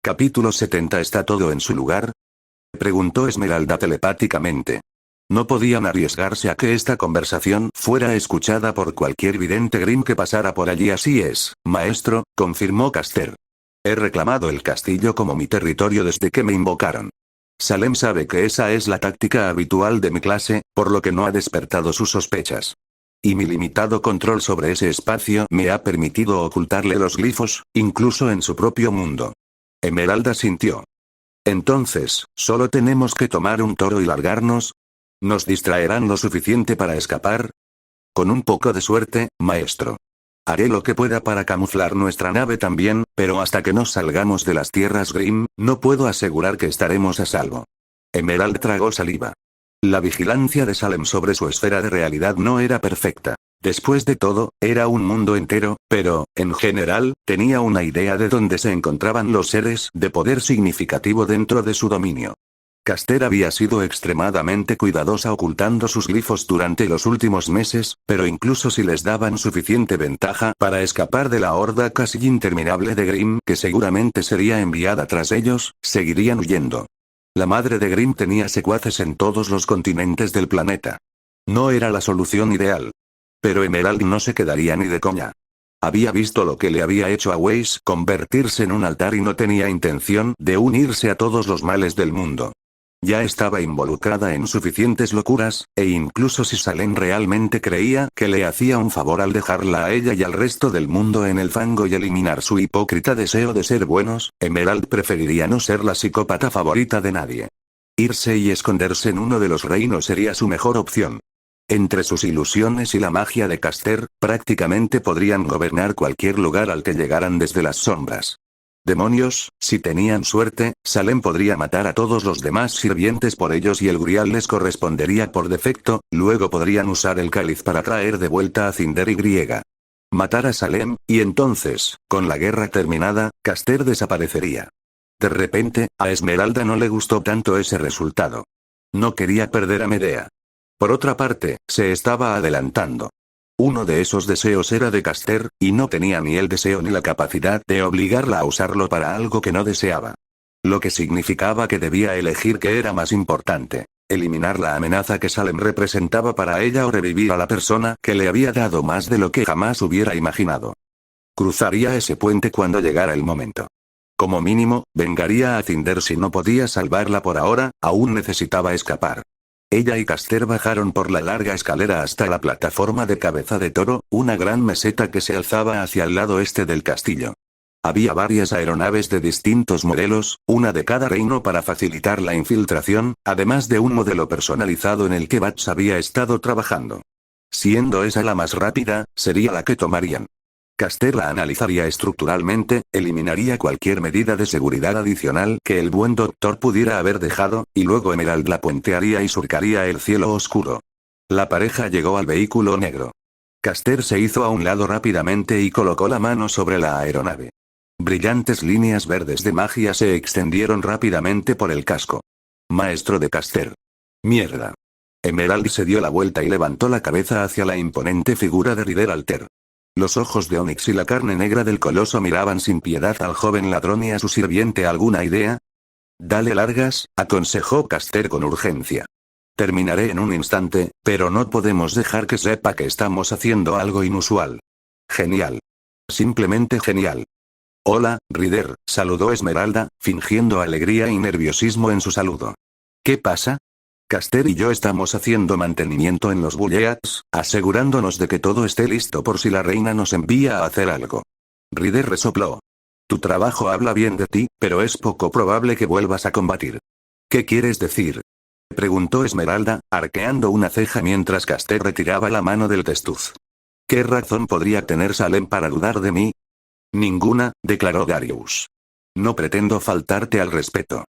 Capítulo 70. ¿Está todo en su lugar? Preguntó Esmeralda telepáticamente. No podían arriesgarse a que esta conversación fuera escuchada por cualquier vidente Grimm que pasara por allí. Así es, maestro, confirmó Caster. He reclamado el castillo como mi territorio desde que me invocaron. Salem sabe que esa es la táctica habitual de mi clase, por lo que no ha despertado sus sospechas. Y mi limitado control sobre ese espacio me ha permitido ocultarle los glifos, incluso en su propio mundo. Esmeralda sintió. Entonces, ¿solo tenemos que tomar un toro y largarnos? ¿Nos distraerán lo suficiente para escapar? Con un poco de suerte, maestro. Haré lo que pueda para camuflar nuestra nave también, pero hasta que nos salgamos de las tierras Grimm, no puedo asegurar que estaremos a salvo. Emerald tragó saliva. La vigilancia de Salem sobre su esfera de realidad no era perfecta. Después de todo, era un mundo entero, pero, en general, tenía una idea de dónde se encontraban los seres de poder significativo dentro de su dominio. Caster había sido extremadamente cuidadosa ocultando sus glifos durante los últimos meses, pero incluso si les daban suficiente ventaja para escapar de la horda casi interminable de Grimm que seguramente sería enviada tras ellos, seguirían huyendo. La madre de Grimm tenía secuaces en todos los continentes del planeta. No era la solución ideal. Pero Emerald no se quedaría ni de coña. Había visto lo que le había hecho a Weiss convertirse en un altar y no tenía intención de unirse a todos los males del mundo. Ya estaba involucrada en suficientes locuras, e incluso si Salem realmente creía que le hacía un favor al dejarla a ella y al resto del mundo en el fango y eliminar su hipócrita deseo de ser buenos, Emerald preferiría no ser la psicópata favorita de nadie. Irse y esconderse en uno de los reinos sería su mejor opción. Entre sus ilusiones y la magia de Caster, prácticamente podrían gobernar cualquier lugar al que llegaran desde las sombras. Demonios, si tenían suerte, Salem podría matar a todos los demás sirvientes por ellos y el Grial les correspondería por defecto, luego podrían usar el cáliz para traer de vuelta a Cinder y. Matar a Salem, y entonces, con la guerra terminada, Caster desaparecería. De repente, a Esmeralda no le gustó tanto ese resultado. No quería perder a Medea. Por otra parte, se estaba adelantando. Uno de esos deseos era de Caster, y no tenía ni el deseo ni la capacidad de obligarla a usarlo para algo que no deseaba. Lo que significaba que debía elegir qué era más importante: eliminar la amenaza que Salem representaba para ella o revivir a la persona que le había dado más de lo que jamás hubiera imaginado. Cruzaría ese puente cuando llegara el momento. Como mínimo, vengaría a Cinder si no podía salvarla por ahora, aún necesitaba escapar. Ella y Caster bajaron por la larga escalera hasta la plataforma de Cabeza de Toro, una gran meseta que se alzaba hacia el lado este del castillo. Había varias aeronaves de distintos modelos, una de cada reino para facilitar la infiltración, además de un modelo personalizado en el que Bats había estado trabajando. Siendo esa la más rápida, sería la que tomarían. Caster la analizaría estructuralmente, eliminaría cualquier medida de seguridad adicional que el buen doctor pudiera haber dejado, y luego Emerald la puentearía y surcaría el cielo oscuro. La pareja llegó al vehículo negro. Caster se hizo a un lado rápidamente y colocó la mano sobre la aeronave. Brillantes líneas verdes de magia se extendieron rápidamente por el casco. Maestro de Caster. Mierda. Emerald se dio la vuelta y levantó la cabeza hacia la imponente figura de Rider Alter. Los ojos de Onix y la carne negra del coloso miraban sin piedad al joven ladrón y a su sirviente. ¿Alguna idea? Dale largas, aconsejó Caster con urgencia. Terminaré en un instante, pero no podemos dejar que sepa que estamos haciendo algo inusual. Genial. Simplemente genial. Hola, Rider, saludó Esmeralda, fingiendo alegría y nerviosismo en su saludo. ¿Qué pasa? Caster y yo estamos haciendo mantenimiento en los Bulleats, asegurándonos de que todo esté listo por si la reina nos envía a hacer algo. Rider resopló. Tu trabajo habla bien de ti, pero es poco probable que vuelvas a combatir. ¿Qué quieres decir? Preguntó Esmeralda, arqueando una ceja mientras Caster retiraba la mano del testuz. ¿Qué razón podría tener Salem para dudar de mí? Ninguna, declaró Darius. No pretendo faltarte al respeto.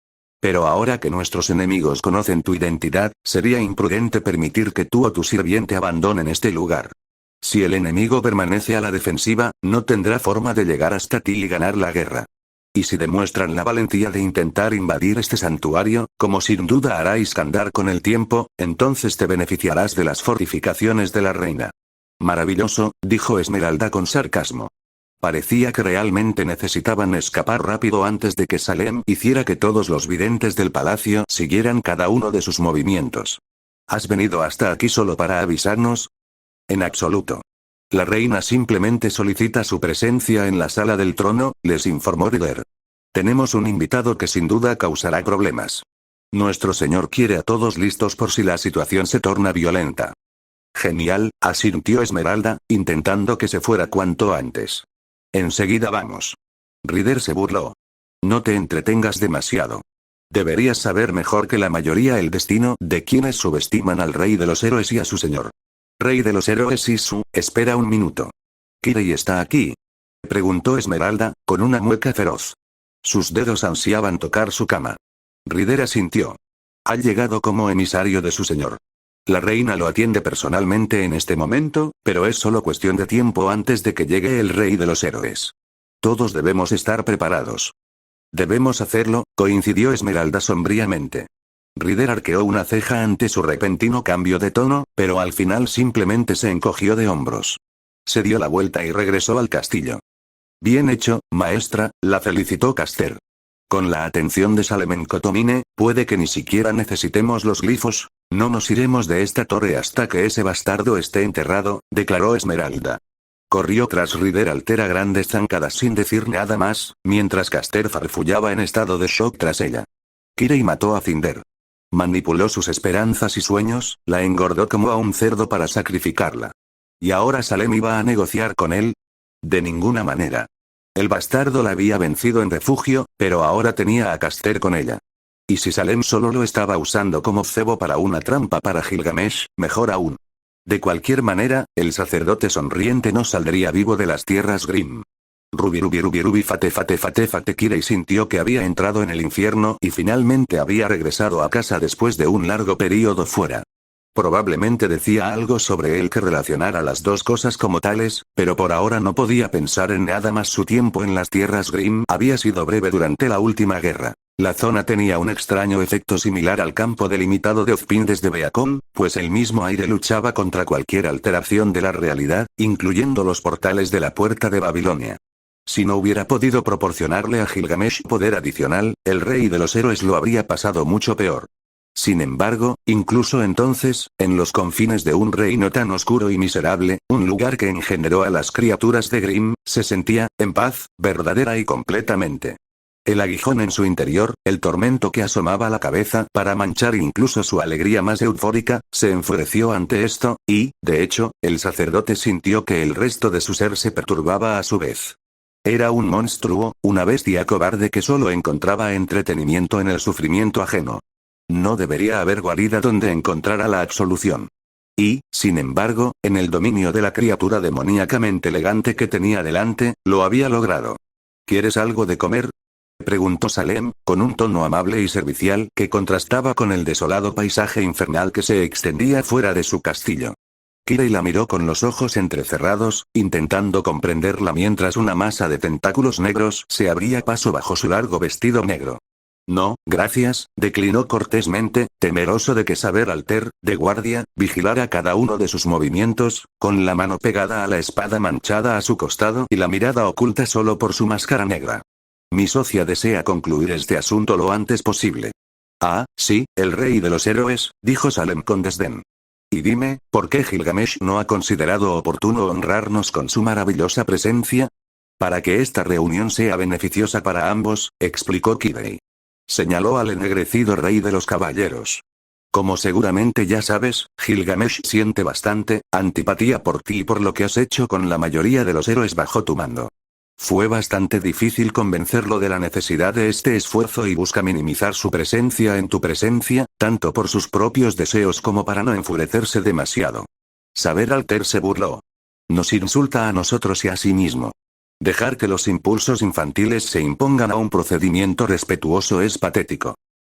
Pero ahora que nuestros enemigos conocen tu identidad, sería imprudente permitir que tú o tu sirviente abandonen este lugar. Si el enemigo permanece a la defensiva, no tendrá forma de llegar hasta ti y ganar la guerra. Y si demuestran la valentía de intentar invadir este santuario, como sin duda hará Iskandar con el tiempo, entonces te beneficiarás de las fortificaciones de la reina. Maravilloso, dijo Esmeralda con sarcasmo. Parecía que realmente necesitaban escapar rápido antes de que Salem hiciera que todos los videntes del palacio siguieran cada uno de sus movimientos. ¿Has venido hasta aquí solo para avisarnos? En absoluto. La reina simplemente solicita su presencia en la sala del trono, les informó Rider. Tenemos un invitado que sin duda causará problemas. Nuestro señor quiere a todos listos por si la situación se torna violenta. Genial, asintió Esmeralda, intentando que se fuera cuanto antes. Enseguida vamos. Rider se burló. No te entretengas demasiado. Deberías saber mejor que la mayoría el destino de quienes subestiman al rey de los héroes y a su señor. Rey de los héroes y su, espera un minuto. ¿Kirei está aquí? Preguntó Esmeralda, con una mueca feroz. Sus dedos ansiaban tocar su cama. Rider asintió. Ha llegado como emisario de su señor. La reina lo atiende personalmente en este momento, pero es solo cuestión de tiempo antes de que llegue el rey de los héroes. Todos debemos estar preparados. Debemos hacerlo, coincidió Esmeralda sombríamente. Rider arqueó una ceja ante su repentino cambio de tono, pero al final simplemente se encogió de hombros. Se dio la vuelta y regresó al castillo. Bien hecho, maestra, la felicitó Caster. Con la atención de Salem Cotomine, puede que ni siquiera necesitemos los glifos. No nos iremos de esta torre hasta que ese bastardo esté enterrado, declaró Esmeralda. Corrió tras Rider Altera grandes zancadas sin decir nada más, mientras Caster farfullaba en estado de shock tras ella. Kirei mató a Cinder. Manipuló sus esperanzas y sueños, la engordó como a un cerdo para sacrificarla. ¿Y ahora Salem iba a negociar con él? De ninguna manera. El bastardo la había vencido en refugio, pero ahora tenía a Caster con ella. Y si Salem solo lo estaba usando como cebo para una trampa para Gilgamesh, mejor aún. De cualquier manera, el sacerdote sonriente no saldría vivo de las tierras Grimm. Rubi fate Kirei sintió que había entrado en el infierno y finalmente había regresado a casa después de un largo período fuera. Probablemente decía algo sobre él que relacionara las dos cosas como tales, pero por ahora no podía pensar en nada más. Su tiempo en las tierras Grimm había sido breve durante la última guerra. La zona tenía un extraño efecto similar al campo delimitado de Ozpin desde Beacon, pues el mismo aire luchaba contra cualquier alteración de la realidad, incluyendo los portales de la puerta de Babilonia. Si no hubiera podido proporcionarle a Gilgamesh poder adicional, el rey de los héroes lo habría pasado mucho peor. Sin embargo, incluso entonces, en los confines de un reino tan oscuro y miserable, un lugar que engenderó a las criaturas de Grimm, se sentía, en paz, verdadera y completamente. El aguijón en su interior, el tormento que asomaba la cabeza para manchar incluso su alegría más eufórica, se enfureció ante esto, y, de hecho, el sacerdote sintió que el resto de su ser se perturbaba a su vez. Era un monstruo, una bestia cobarde que solo encontraba entretenimiento en el sufrimiento ajeno. No debería haber guarida donde encontrara la absolución. Y, sin embargo, en el dominio de la criatura demoníacamente elegante que tenía delante, lo había logrado. ¿Quieres algo de comer?, preguntó Salem, con un tono amable y servicial que contrastaba con el desolado paisaje infernal que se extendía fuera de su castillo. Kirei la miró con los ojos entrecerrados, intentando comprenderla mientras una masa de tentáculos negros se abría paso bajo su largo vestido negro. No, gracias, declinó cortésmente, temeroso de que Saber Alter, de guardia, vigilara cada uno de sus movimientos, con la mano pegada a la espada manchada a su costado y la mirada oculta solo por su máscara negra. Mi socia desea concluir este asunto lo antes posible. Ah, sí, el rey de los héroes, dijo Salem con desdén. Y dime, ¿por qué Gilgamesh no ha considerado oportuno honrarnos con su maravillosa presencia? Para que esta reunión sea beneficiosa para ambos, explicó Kirei. Señaló al ennegrecido rey de los caballeros. Como seguramente ya sabes, Gilgamesh siente bastante antipatía por ti y por lo que has hecho con la mayoría de los héroes bajo tu mando. Fue bastante difícil convencerlo de la necesidad de este esfuerzo y busca minimizar su presencia en tu presencia, tanto por sus propios deseos como para no enfurecerse demasiado. Saber Alter se burló. Nos insulta a nosotros y a sí mismo. Dejar que los impulsos infantiles se impongan a un procedimiento respetuoso es patético.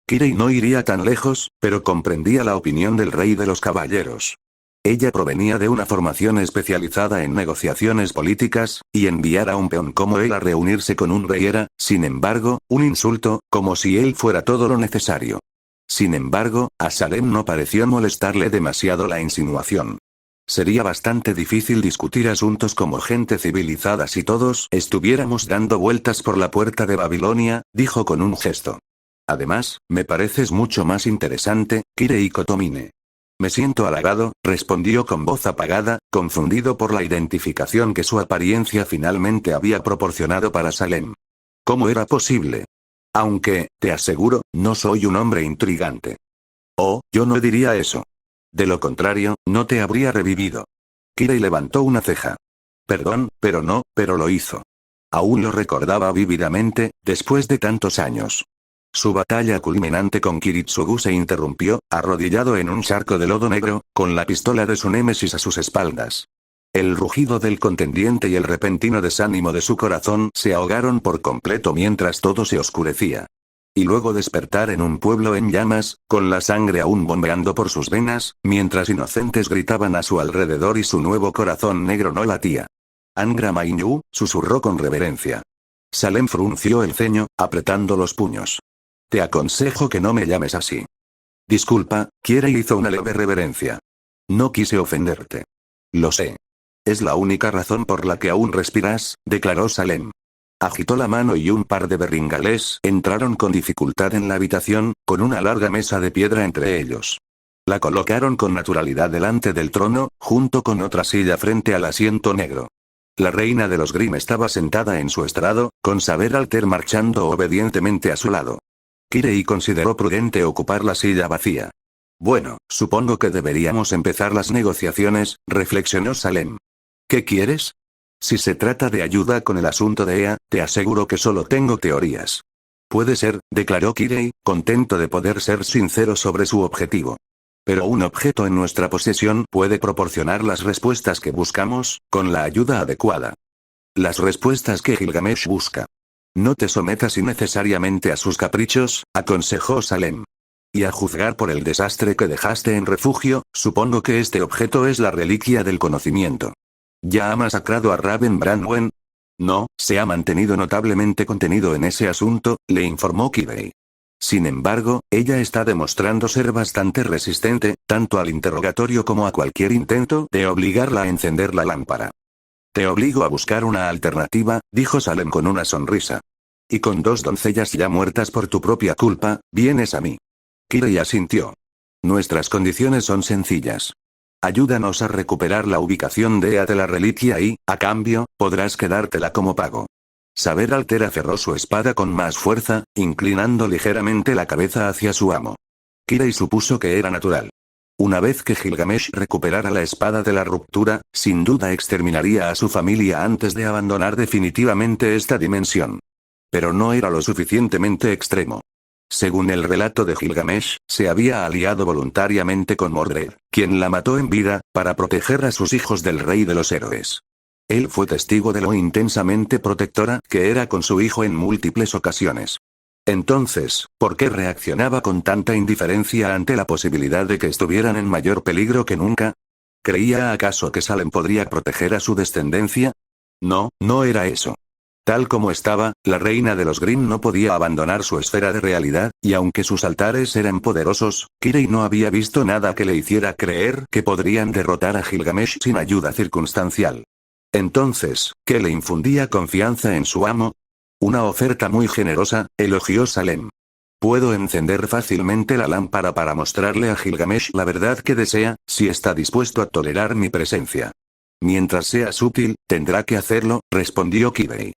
Kirei no iría tan lejos, pero comprendía la opinión del rey de los caballeros. Ella provenía de una formación especializada en negociaciones políticas, y enviar a un peón como él a reunirse con un rey era, sin embargo, un insulto, como si él fuera todo lo necesario. Sin embargo, a Salem no pareció molestarle demasiado la insinuación. Sería bastante difícil discutir asuntos como gente civilizada si todos estuviéramos dando vueltas por la puerta de Babilonia, dijo con un gesto. Además, me pareces mucho más interesante, Kirei Kotomine. Me siento halagado, respondió con voz apagada, confundido por la identificación que su apariencia finalmente había proporcionado para Salem. ¿Cómo era posible? Aunque, te aseguro, no soy un hombre intrigante. Oh, yo no diría eso. De lo contrario, no te habría revivido. Kirei levantó una ceja. Perdón, pero lo hizo. Aún lo recordaba vívidamente, después de tantos años. Su batalla culminante con Kiritsugu se interrumpió, arrodillado en un charco de lodo negro, con la pistola de su némesis a sus espaldas. El rugido del contendiente y el repentino desánimo de su corazón se ahogaron por completo mientras todo se oscurecía. Y luego despertar en un pueblo en llamas, con la sangre aún bombeando por sus venas, mientras inocentes gritaban a su alrededor y su nuevo corazón negro no latía. Angra Mainyu, susurró con reverencia. Salem frunció el ceño, apretando los puños. Te aconsejo que no me llames así. Disculpa, Kirei hizo una leve reverencia. No quise ofenderte. Lo sé. Es la única razón por la que aún respiras, declaró Salem. Agitó la mano y un par de berringales entraron con dificultad en la habitación, con una larga mesa de piedra entre ellos. La colocaron con naturalidad delante del trono, junto con otra silla frente al asiento negro. La reina de los Grimm estaba sentada en su estrado, con Saber Alter marchando obedientemente a su lado. Kirei consideró prudente ocupar la silla vacía. Bueno, supongo que deberíamos empezar las negociaciones, reflexionó Salem. ¿Qué quieres? Si se trata de ayuda con el asunto de Ea, te aseguro que solo tengo teorías. Puede ser, declaró Kirei, contento de poder ser sincero sobre su objetivo. Pero un objeto en nuestra posesión puede proporcionar las respuestas que buscamos, con la ayuda adecuada. Las respuestas que Gilgamesh busca. No te sometas innecesariamente a sus caprichos, aconsejó Salem. Y a juzgar por el desastre que dejaste en refugio, supongo que este objeto es la reliquia del conocimiento. ¿Ya ha masacrado a Raven Branwen? No, se ha mantenido notablemente contenido en ese asunto, le informó Kirei. Sin embargo, ella está demostrando ser bastante resistente, tanto al interrogatorio como a cualquier intento de obligarla a encender la lámpara. Te obligo a buscar una alternativa, dijo Salem con una sonrisa. Y con 2 doncellas ya muertas por tu propia culpa, vienes a mí. Kirei asintió. Nuestras condiciones son sencillas. Ayúdanos a recuperar la ubicación de Ea de la reliquia y, a cambio, podrás quedártela como pago. Saber Alter aferró su espada con más fuerza, inclinando ligeramente la cabeza hacia su amo. Kirei supuso que era natural. Una vez que Gilgamesh recuperara la espada de la ruptura, sin duda exterminaría a su familia antes de abandonar definitivamente esta dimensión. Pero no era lo suficientemente extremo. Según el relato de Gilgamesh, se había aliado voluntariamente con Mordred, quien la mató en vida, para proteger a sus hijos del rey de los héroes. Él fue testigo de lo intensamente protectora que era con su hijo en múltiples ocasiones. Entonces, ¿por qué reaccionaba con tanta indiferencia ante la posibilidad de que estuvieran en mayor peligro que nunca? ¿Creía acaso que Salem podría proteger a su descendencia? No, no era eso. Tal como estaba, la reina de los Grimm no podía abandonar su esfera de realidad, y aunque sus altares eran poderosos, Kirei no había visto nada que le hiciera creer que podrían derrotar a Gilgamesh sin ayuda circunstancial. Entonces, ¿qué le infundía confianza en su amo? Una oferta muy generosa, elogió Salem. Puedo encender fácilmente la lámpara para mostrarle a Gilgamesh la verdad que desea, si está dispuesto a tolerar mi presencia. Mientras seas útil, tendrá que hacerlo, respondió Kirei.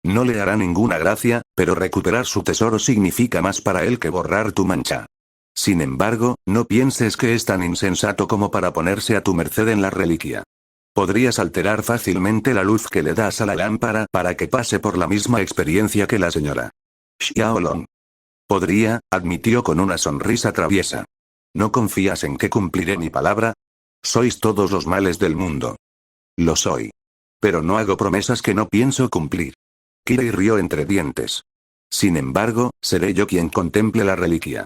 No le hará ninguna gracia, pero recuperar su tesoro significa más para él que borrar tu mancha. Sin embargo, no pienses que es tan insensato como para ponerse a tu merced en la reliquia. Podrías alterar fácilmente la luz que le das a la lámpara para que pase por la misma experiencia que la señora Xiaolong. Podría, admitió con una sonrisa traviesa. ¿No confías en que cumpliré mi palabra? Sois todos los males del mundo. Lo soy. Pero no hago promesas que no pienso cumplir. Kirei rió entre dientes. Sin embargo, seré yo quien contemple la reliquia.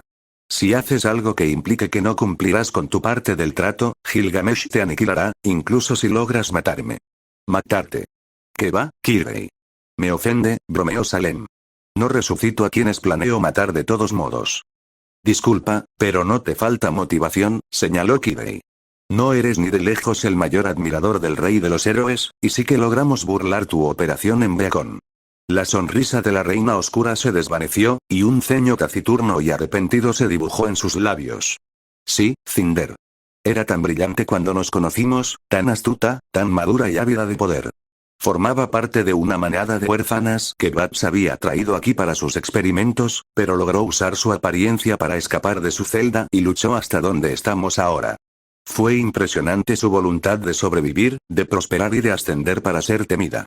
Si haces algo que implique que no cumplirás con tu parte del trato, Gilgamesh te aniquilará, incluso si logras matarme. ¿Matarte? ¿Qué va, Kirei? Me ofende, bromeó Salem. No resucito a quienes planeo matar de todos modos. Disculpa, pero no te falta motivación, señaló Kirei. No eres ni de lejos el mayor admirador del rey de los héroes, y sí que logramos burlar tu operación en Beacon. La sonrisa de la reina oscura se desvaneció, y un ceño taciturno y arrepentido se dibujó en sus labios. Sí, Cinder. Era tan brillante cuando nos conocimos, tan astuta, tan madura y ávida de poder. Formaba parte de una manada de huérfanas que Babs había traído aquí para sus experimentos, pero logró usar su apariencia para escapar de su celda y luchó hasta donde estamos ahora. Fue impresionante su voluntad de sobrevivir, de prosperar y de ascender para ser temida.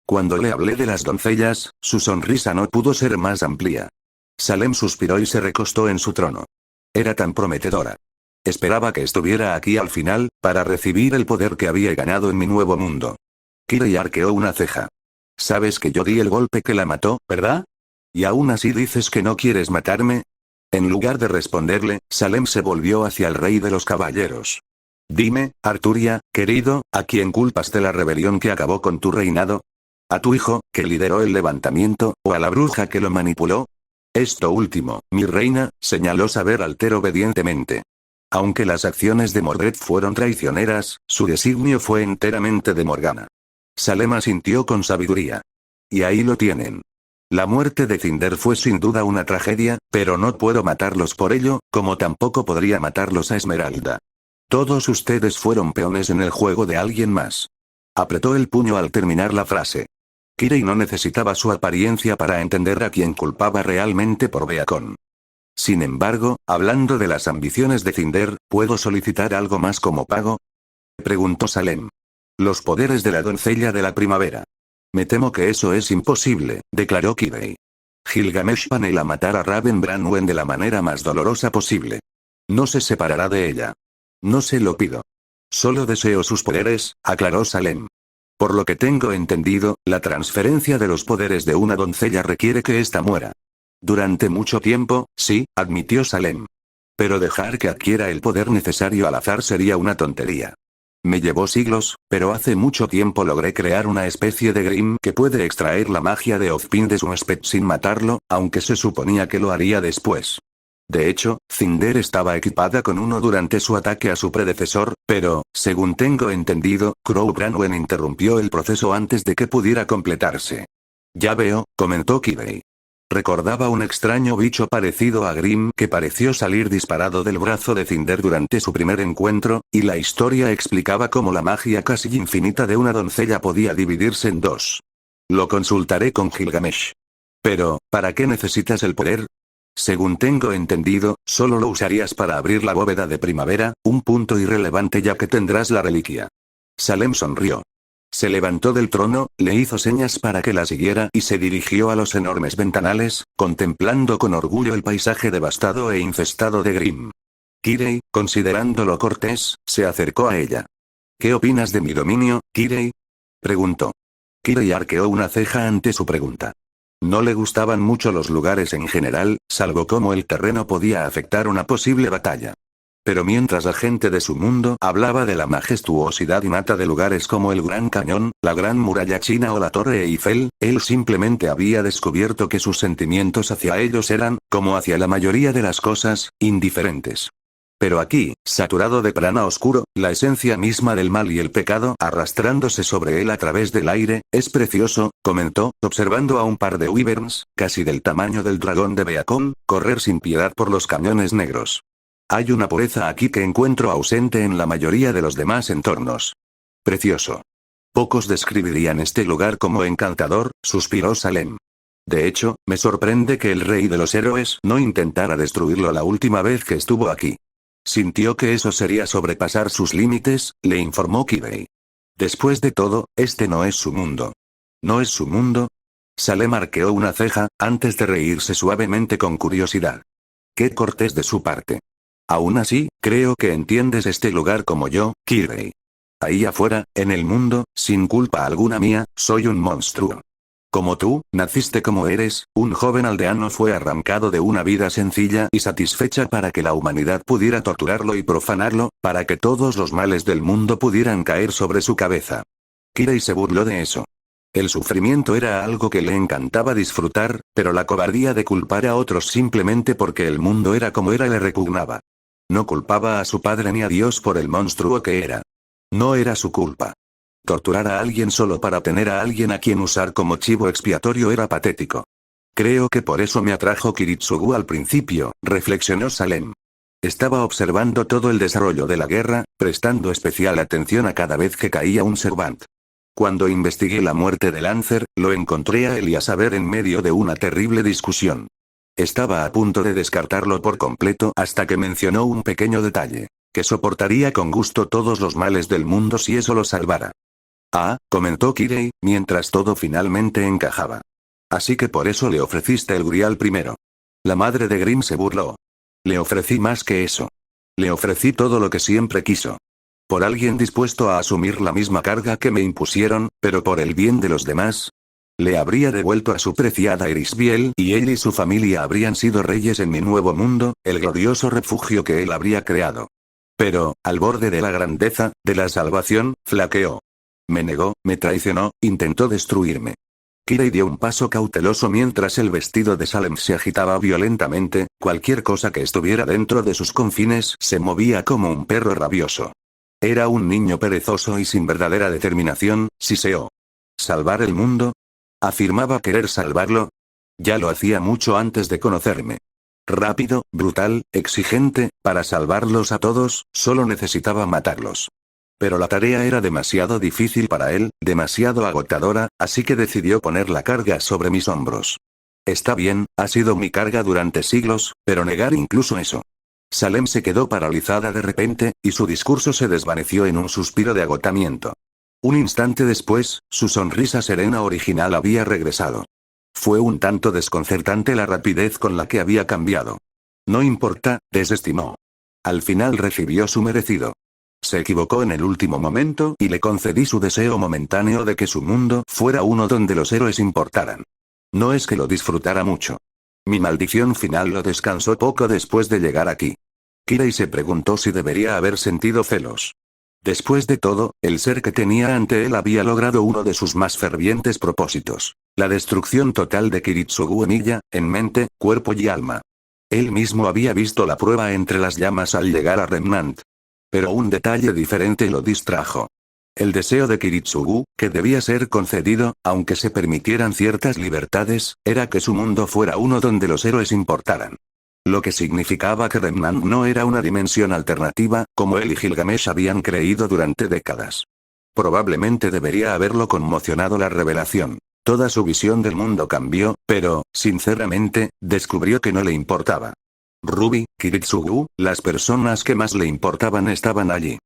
Cuando le hablé de las doncellas, su sonrisa no pudo ser más amplia. Salem suspiró y se recostó en su trono. Era tan prometedora. Esperaba que estuviera aquí al final, para recibir el poder que había ganado en mi nuevo mundo. Kirei arqueó una ceja. Sabes que yo di el golpe que la mató, ¿verdad? ¿Y aún así dices que no quieres matarme? En lugar de responderle, Salem se volvió hacia el rey de los caballeros. Dime, Arturia, querido, ¿a quién culpas de la rebelión que acabó con tu reinado? ¿A tu hijo, que lideró el levantamiento, o a la bruja que lo manipuló? Esto último, mi reina, señaló Saber Alter obedientemente. Aunque las acciones de Mordred fueron traicioneras, su designio fue enteramente de Morgana. Salem asintió con sabiduría. Y ahí lo tienen. La muerte de Cinder fue sin duda una tragedia, pero no puedo matarlos por ello, como tampoco podría matarlos a Esmeralda. Todos ustedes fueron peones en el juego de alguien más. Apretó el puño al terminar la frase. Kirei no necesitaba su apariencia para entender a quién culpaba realmente por Beacon. Sin embargo, hablando de las ambiciones de Cinder, ¿puedo solicitar algo más como pago? Preguntó Salem. Los poderes de la doncella de la primavera. Me temo que eso es imposible, declaró Kirei. Gilgamesh anhela matar a Raven Branwen de la manera más dolorosa posible. No se separará de ella. No se lo pido. Solo deseo sus poderes, aclaró Salem. Por lo que tengo entendido, la transferencia de los poderes de una doncella requiere que ésta muera. Durante mucho tiempo, sí, admitió Salem. Pero dejar que adquiera el poder necesario al azar sería una tontería. Me llevó siglos, pero hace mucho tiempo logré crear una especie de Grimm que puede extraer la magia de Ozpin de su aspecto sin matarlo, aunque se suponía que lo haría después. De hecho, Cinder estaba equipada con uno durante su ataque a su predecesor, pero, según tengo entendido, Crow Branwen interrumpió el proceso antes de que pudiera completarse. Ya veo, comentó Kirei. Recordaba un extraño bicho parecido a Grimm que pareció salir disparado del brazo de Cinder durante su primer encuentro, y la historia explicaba cómo la magia casi infinita de una doncella podía dividirse en dos. Lo consultaré con Gilgamesh. Pero, ¿para qué necesitas el poder? Según tengo entendido, solo lo usarías para abrir la bóveda de primavera, un punto irrelevante ya que tendrás la reliquia. Salem sonrió. Se levantó del trono, le hizo señas para que la siguiera y se dirigió a los enormes ventanales, contemplando con orgullo el paisaje devastado e infestado de Grimm. Kirei, considerándolo cortés, se acercó a ella. ¿Qué opinas de mi dominio, Kirei? Preguntó. Kirei arqueó una ceja ante su pregunta. No le gustaban mucho los lugares en general, salvo cómo el terreno podía afectar una posible batalla. Pero mientras la gente de su mundo hablaba de la majestuosidad innata de lugares como el Gran Cañón, la Gran Muralla China o la Torre Eiffel, él simplemente había descubierto que sus sentimientos hacia ellos eran, como hacia la mayoría de las cosas, indiferentes. Pero aquí, saturado de prana oscuro, la esencia misma del mal y el pecado arrastrándose sobre él a través del aire, es precioso, comentó, observando a un par de wyverns, casi del tamaño del dragón de Beacon, correr sin piedad por los cañones negros. Hay una pureza aquí que encuentro ausente en la mayoría de los demás entornos. Precioso. Pocos describirían este lugar como encantador, suspiró Salem. De hecho, me sorprende que el rey de los héroes no intentara destruirlo la última vez que estuvo aquí. Sintió que eso sería sobrepasar sus límites, le informó Kirei. Después de todo, este no es su mundo. ¿No es su mundo? Salem arqueó una ceja, antes de reírse suavemente con curiosidad. Qué cortés de su parte. Aún así, creo que entiendes este lugar como yo, Kirei. Ahí afuera, en el mundo, sin culpa alguna mía, soy un monstruo. Como tú, naciste como eres, un joven aldeano fue arrancado de una vida sencilla y satisfecha para que la humanidad pudiera torturarlo y profanarlo, para que todos los males del mundo pudieran caer sobre su cabeza. Kirei se burló de eso. El sufrimiento era algo que le encantaba disfrutar, pero la cobardía de culpar a otros simplemente porque el mundo era como era le repugnaba. No culpaba a su padre ni a Dios por el monstruo que era. No era su culpa. Torturar a alguien solo para tener a alguien a quien usar como chivo expiatorio era patético. Creo que por eso me atrajo Kiritsugu al principio, reflexionó Salem. Estaba observando todo el desarrollo de la guerra, prestando especial atención a cada vez que caía un Servant. Cuando investigué la muerte de Lancer, lo encontré a él y a Saber en medio de una terrible discusión. Estaba a punto de descartarlo por completo hasta que mencionó un pequeño detalle, que soportaría con gusto todos los males del mundo si eso lo salvara. Ah, comentó Kirei, mientras todo finalmente encajaba. Así que por eso le ofreciste el Grial primero. La madre de Grimm se burló. Le ofrecí más que eso. Le ofrecí todo lo que siempre quiso. Por alguien dispuesto a asumir la misma carga que me impusieron, pero por el bien de los demás. Le habría devuelto a su preciada Erisbiel y él y su familia habrían sido reyes en mi nuevo mundo, el glorioso refugio que él habría creado. Pero, al borde de la grandeza, de la salvación, flaqueó. Me negó, me traicionó, intentó destruirme. Kirei dio un paso cauteloso mientras el vestido de Salem se agitaba violentamente, cualquier cosa que estuviera dentro de sus confines se movía como un perro rabioso. Era un niño perezoso y sin verdadera determinación, siseó. ¿Salvar el mundo? ¿Afirmaba querer salvarlo? Ya lo hacía mucho antes de conocerme. Rápido, brutal, exigente, para salvarlos a todos, solo necesitaba matarlos. Pero la tarea era demasiado difícil para él, demasiado agotadora, así que decidió poner la carga sobre mis hombros. Está bien, ha sido mi carga durante siglos, pero negar incluso eso. Salem se quedó paralizada de repente, y su discurso se desvaneció en un suspiro de agotamiento. Un instante después, su sonrisa serena original había regresado. Fue un tanto desconcertante la rapidez con la que había cambiado. No importa, desestimó. Al final recibió su merecido. Se equivocó en el último momento y le concedí su deseo momentáneo de que su mundo fuera uno donde los héroes importaran. No es que lo disfrutara mucho. Mi maldición final lo descansó poco después de llegar aquí. Kirei se preguntó si debería haber sentido celos. Después de todo, el ser que tenía ante él había logrado uno de sus más fervientes propósitos. La destrucción total de Kiritsugu en mente, cuerpo y alma. Él mismo había visto la prueba entre las llamas al llegar a Remnant. Pero un detalle diferente lo distrajo. El deseo de Kiritsugu, que debía ser concedido, aunque se permitieran ciertas libertades, era que su mundo fuera uno donde los héroes importaran. Lo que significaba que Remnant no era una dimensión alternativa, como él y Gilgamesh habían creído durante décadas. Probablemente debería haberlo conmocionado la revelación. Toda su visión del mundo cambió, pero, sinceramente, descubrió que no le importaba. Ruby, Kiritsugu, las personas que más le importaban estaban allí.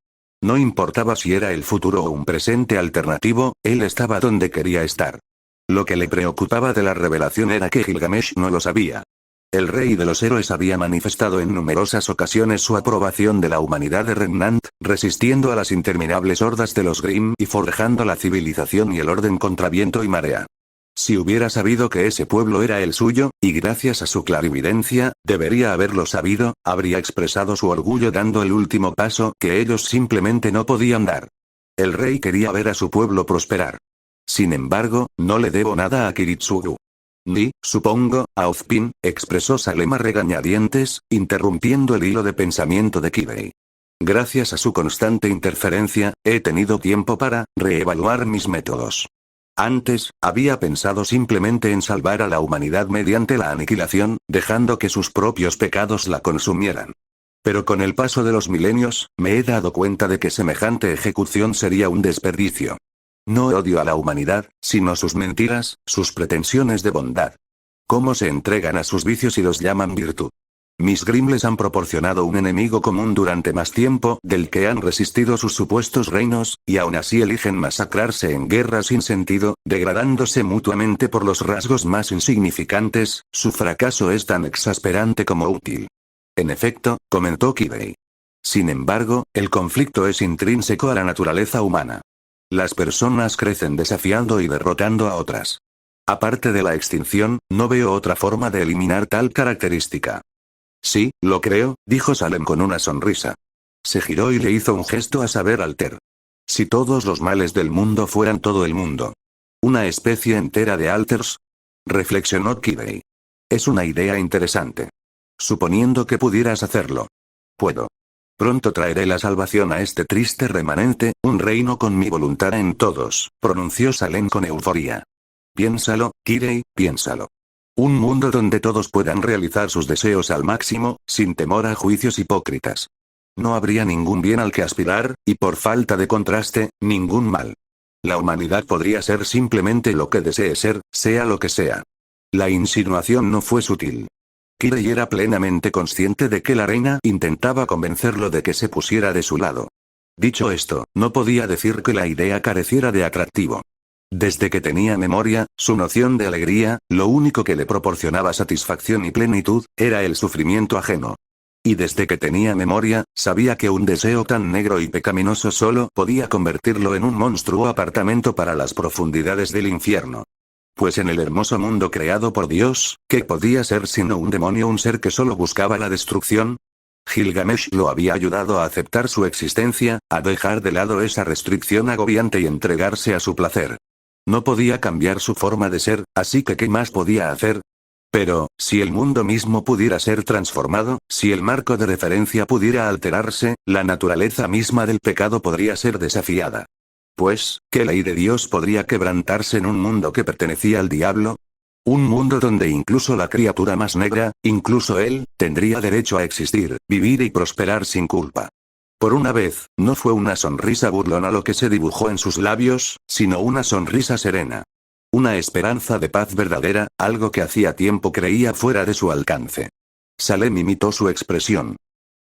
No importaba si era el futuro o un presente alternativo, él estaba donde quería estar. Lo que le preocupaba de la revelación era que Gilgamesh no lo sabía. El rey de los héroes había manifestado en numerosas ocasiones su aprobación de la humanidad de Remnant, resistiendo a las interminables hordas de los Grimm y forjando la civilización y el orden contra viento y marea. Si hubiera sabido que ese pueblo era el suyo, y gracias a su clarividencia, debería haberlo sabido, habría expresado su orgullo dando el último paso que ellos simplemente no podían dar. El rey quería ver a su pueblo prosperar. Sin embargo, no le debo nada a Kiritsugu. Ni, supongo, a Ozpin, expresó Salem a regañadientes, interrumpiendo el hilo de pensamiento de Kirei. Gracias a su constante interferencia, he tenido tiempo para reevaluar mis métodos. Antes, había pensado simplemente en salvar a la humanidad mediante la aniquilación, dejando que sus propios pecados la consumieran. Pero con el paso de los milenios, me he dado cuenta de que semejante ejecución sería un desperdicio. No odio a la humanidad, sino sus mentiras, sus pretensiones de bondad. Cómo se entregan a sus vicios y los llaman virtud. Mis Grimm les han proporcionado un enemigo común durante más tiempo del que han resistido sus supuestos reinos, y aún así eligen masacrarse en guerras sin sentido, degradándose mutuamente por los rasgos más insignificantes. Su fracaso es tan exasperante como útil. En efecto, comentó Kirei. Sin embargo, el conflicto es intrínseco a la naturaleza humana. Las personas crecen desafiando y derrotando a otras. Aparte de la extinción, no veo otra forma de eliminar tal característica. Sí, lo creo, dijo Salem con una sonrisa. Se giró y le hizo un gesto a Saber Alter. Si todos los males del mundo fueran todo el mundo. ¿Una especie entera de Alters? Reflexionó Kirei. Es una idea interesante. Suponiendo que pudieras hacerlo. Puedo. Pronto traeré la salvación a este triste remanente, un reino con mi voluntad en todos, pronunció Salem con euforia. Piénsalo, Kirei, piénsalo. Un mundo donde todos puedan realizar sus deseos al máximo, sin temor a juicios hipócritas. No habría ningún bien al que aspirar, y por falta de contraste, ningún mal. La humanidad podría ser simplemente lo que desee ser, sea lo que sea. La insinuación no fue sutil. Kirei era plenamente consciente de que la reina intentaba convencerlo de que se pusiera de su lado. Dicho esto, no podía decir que la idea careciera de atractivo. Desde que tenía memoria, su noción de alegría, lo único que le proporcionaba satisfacción y plenitud, era el sufrimiento ajeno. Y desde que tenía memoria, sabía que un deseo tan negro y pecaminoso solo podía convertirlo en un monstruo apartamento para las profundidades del infierno. Pues en el hermoso mundo creado por Dios, ¿qué podía ser sino un demonio, un ser que solo buscaba la destrucción? Gilgamesh lo había ayudado a aceptar su existencia, a dejar de lado esa restricción agobiante y entregarse a su placer. No podía cambiar su forma de ser, así que ¿qué más podía hacer? Pero, si el mundo mismo pudiera ser transformado, si el marco de referencia pudiera alterarse, la naturaleza misma del pecado podría ser desafiada. Pues, ¿qué ley de Dios podría quebrantarse en un mundo que pertenecía al diablo? Un mundo donde incluso la criatura más negra, incluso él, tendría derecho a existir, vivir y prosperar sin culpa. Por una vez, no fue una sonrisa burlona lo que se dibujó en sus labios, sino una sonrisa serena. Una esperanza de paz verdadera, algo que hacía tiempo creía fuera de su alcance. Salem imitó su expresión.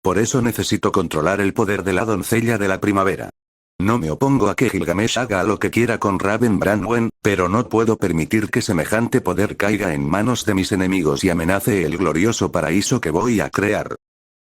Por eso necesito controlar el poder de la doncella de la primavera. No me opongo a que Gilgamesh haga lo que quiera con Raven Branwen, pero no puedo permitir que semejante poder caiga en manos de mis enemigos y amenace el glorioso paraíso que voy a crear.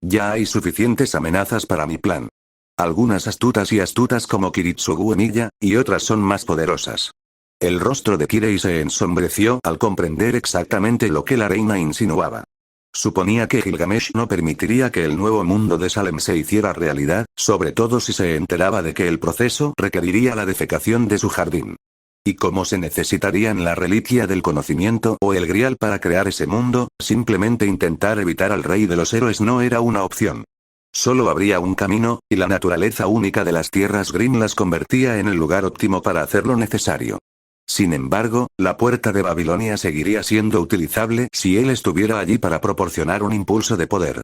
Ya hay suficientes amenazas para mi plan. Algunas astutas como Kiritsugu Emiya, y otras son más poderosas. El rostro de Kirei se ensombreció al comprender exactamente lo que la reina insinuaba. Suponía que Gilgamesh no permitiría que el nuevo mundo de Salem se hiciera realidad, sobre todo si se enteraba de que el proceso requeriría la defecación de su jardín. Y como se necesitarían la reliquia del conocimiento o el grial para crear ese mundo, simplemente intentar evitar al rey de los héroes no era una opción. Solo habría un camino, y la naturaleza única de las tierras Green las convertía en el lugar óptimo para hacer lo necesario. Sin embargo, la puerta de Babilonia seguiría siendo utilizable si él estuviera allí para proporcionar un impulso de poder.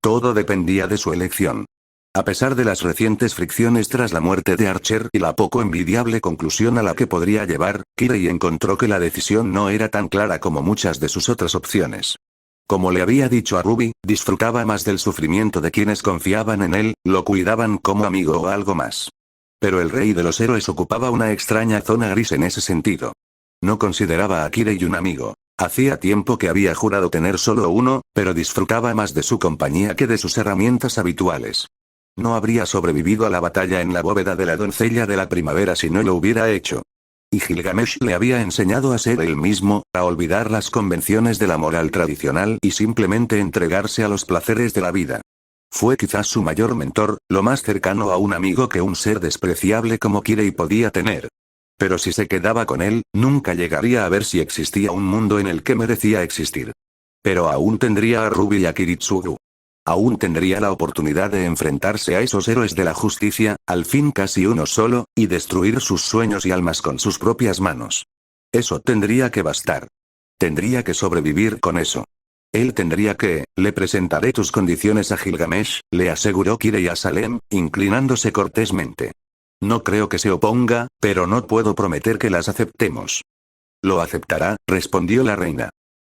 Todo dependía de su elección. A pesar de las recientes fricciones tras la muerte de Archer y la poco envidiable conclusión a la que podría llevar, Kirei encontró que la decisión no era tan clara como muchas de sus otras opciones. Como le había dicho a Ruby, disfrutaba más del sufrimiento de quienes confiaban en él, lo cuidaban como amigo o algo más. Pero el rey de los héroes ocupaba una extraña zona gris en ese sentido. No consideraba a Kirei un amigo. Hacía tiempo que había jurado tener solo uno, pero disfrutaba más de su compañía que de sus herramientas habituales. No habría sobrevivido a la batalla en la bóveda de la doncella de la primavera si no lo hubiera hecho. Y Gilgamesh le había enseñado a ser él mismo, a olvidar las convenciones de la moral tradicional y simplemente entregarse a los placeres de la vida. Fue quizás su mayor mentor, lo más cercano a un amigo que un ser despreciable como Kirei podía tener. Pero si se quedaba con él, nunca llegaría a ver si existía un mundo en el que merecía existir. Pero aún tendría a Ruby y a Kiritsugu. Aún tendría la oportunidad de enfrentarse a esos héroes de la justicia, al fin casi uno solo, y destruir sus sueños y almas con sus propias manos. Eso tendría que bastar. Tendría que sobrevivir con eso. Él tendría que, le presentaré tus condiciones a Gilgamesh, le aseguró Kirei a Salem, inclinándose cortésmente. No creo que se oponga, pero no puedo prometer que las aceptemos. Lo aceptará, respondió la reina.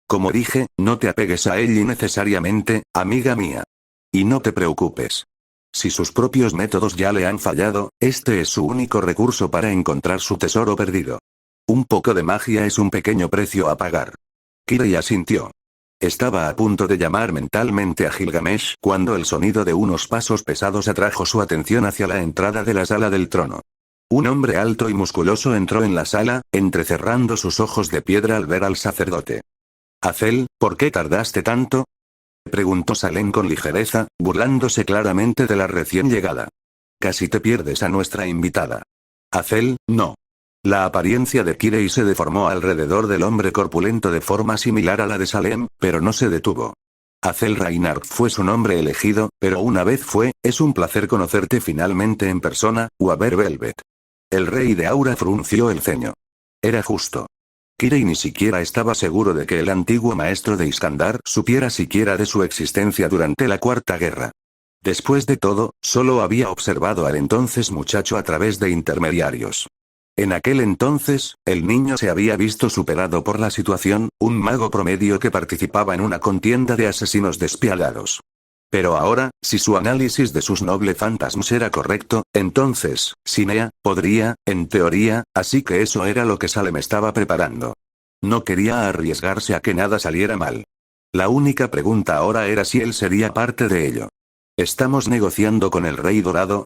Como dije, no te apegues a él innecesariamente, amiga mía. Y no te preocupes. Si sus propios métodos ya le han fallado, este es su único recurso para encontrar su tesoro perdido. Un poco de magia es un pequeño precio a pagar. Kirei asintió. Estaba a punto de llamar mentalmente a Gilgamesh cuando el sonido de unos pasos pesados atrajo su atención hacia la entrada de la sala del trono. Un hombre alto y musculoso entró en la sala, entrecerrando sus ojos de piedra al ver al sacerdote. «Azel, ¿por qué tardaste tanto?», preguntó Salem con ligereza, burlándose claramente de la recién llegada. «Casi te pierdes a nuestra invitada». «Azel, no». La apariencia de Kirei se deformó alrededor del hombre corpulento de forma similar a la de Salem, pero no se detuvo. Azel Reinhardt fue su nombre elegido, pero una vez fue, es un placer conocerte finalmente en persona, Waver Velvet. El rey de Aura frunció el ceño. Era justo. Kirei ni siquiera estaba seguro de que el antiguo maestro de Iskandar supiera siquiera de su existencia durante la Cuarta Guerra. Después de todo, solo había observado al entonces muchacho a través de intermediarios. En aquel entonces, el niño se había visto superado por la situación, un mago promedio que participaba en una contienda de asesinos despiadados. Pero ahora, si su análisis de sus noble fantasmas era correcto, entonces, Sinea, podría, en teoría, así que eso era lo que Salem estaba preparando. No quería arriesgarse a que nada saliera mal. La única pregunta ahora era si él sería parte de ello. ¿Estamos negociando con el Rey Dorado?,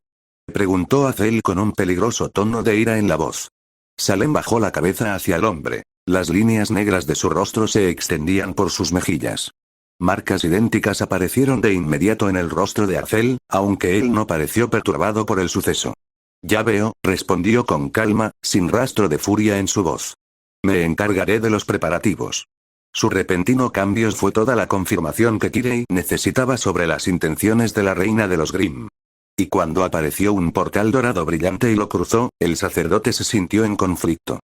preguntó Azel con un peligroso tono de ira en la voz. Salem bajó la cabeza hacia el hombre. Las líneas negras de su rostro se extendían por sus mejillas. Marcas idénticas aparecieron de inmediato en el rostro de Azel, aunque él no pareció perturbado por el suceso. Ya veo, respondió con calma, sin rastro de furia en su voz. Me encargaré de los preparativos. Su repentino cambio fue toda la confirmación que Kirei necesitaba sobre las intenciones de la reina de los Grimm. Y cuando apareció un portal dorado brillante y lo cruzó, el sacerdote se sintió en conflicto.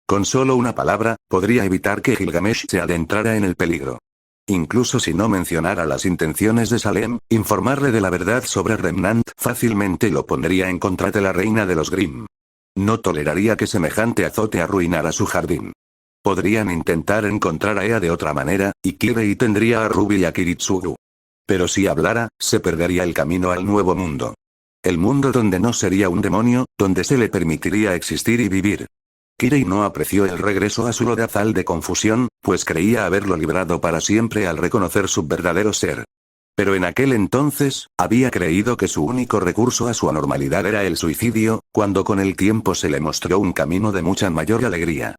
Con solo una palabra, podría evitar que Gilgamesh se adentrara en el peligro. Incluso si no mencionara las intenciones de Salem, informarle de la verdad sobre Remnant fácilmente lo pondría en contra de la reina de los Grimm. No toleraría que semejante azote arruinara su jardín. Podrían intentar encontrar a Ea de otra manera, y Kirei tendría a Ruby y a Kiritsugu. Pero si hablara, se perdería el camino al nuevo mundo. El mundo donde no sería un demonio, donde se le permitiría existir y vivir. Kirei no apreció el regreso a su lodazal de confusión, pues creía haberlo librado para siempre al reconocer su verdadero ser. Pero en aquel entonces, había creído que su único recurso a su anormalidad era el suicidio, cuando con el tiempo se le mostró un camino de mucha mayor alegría.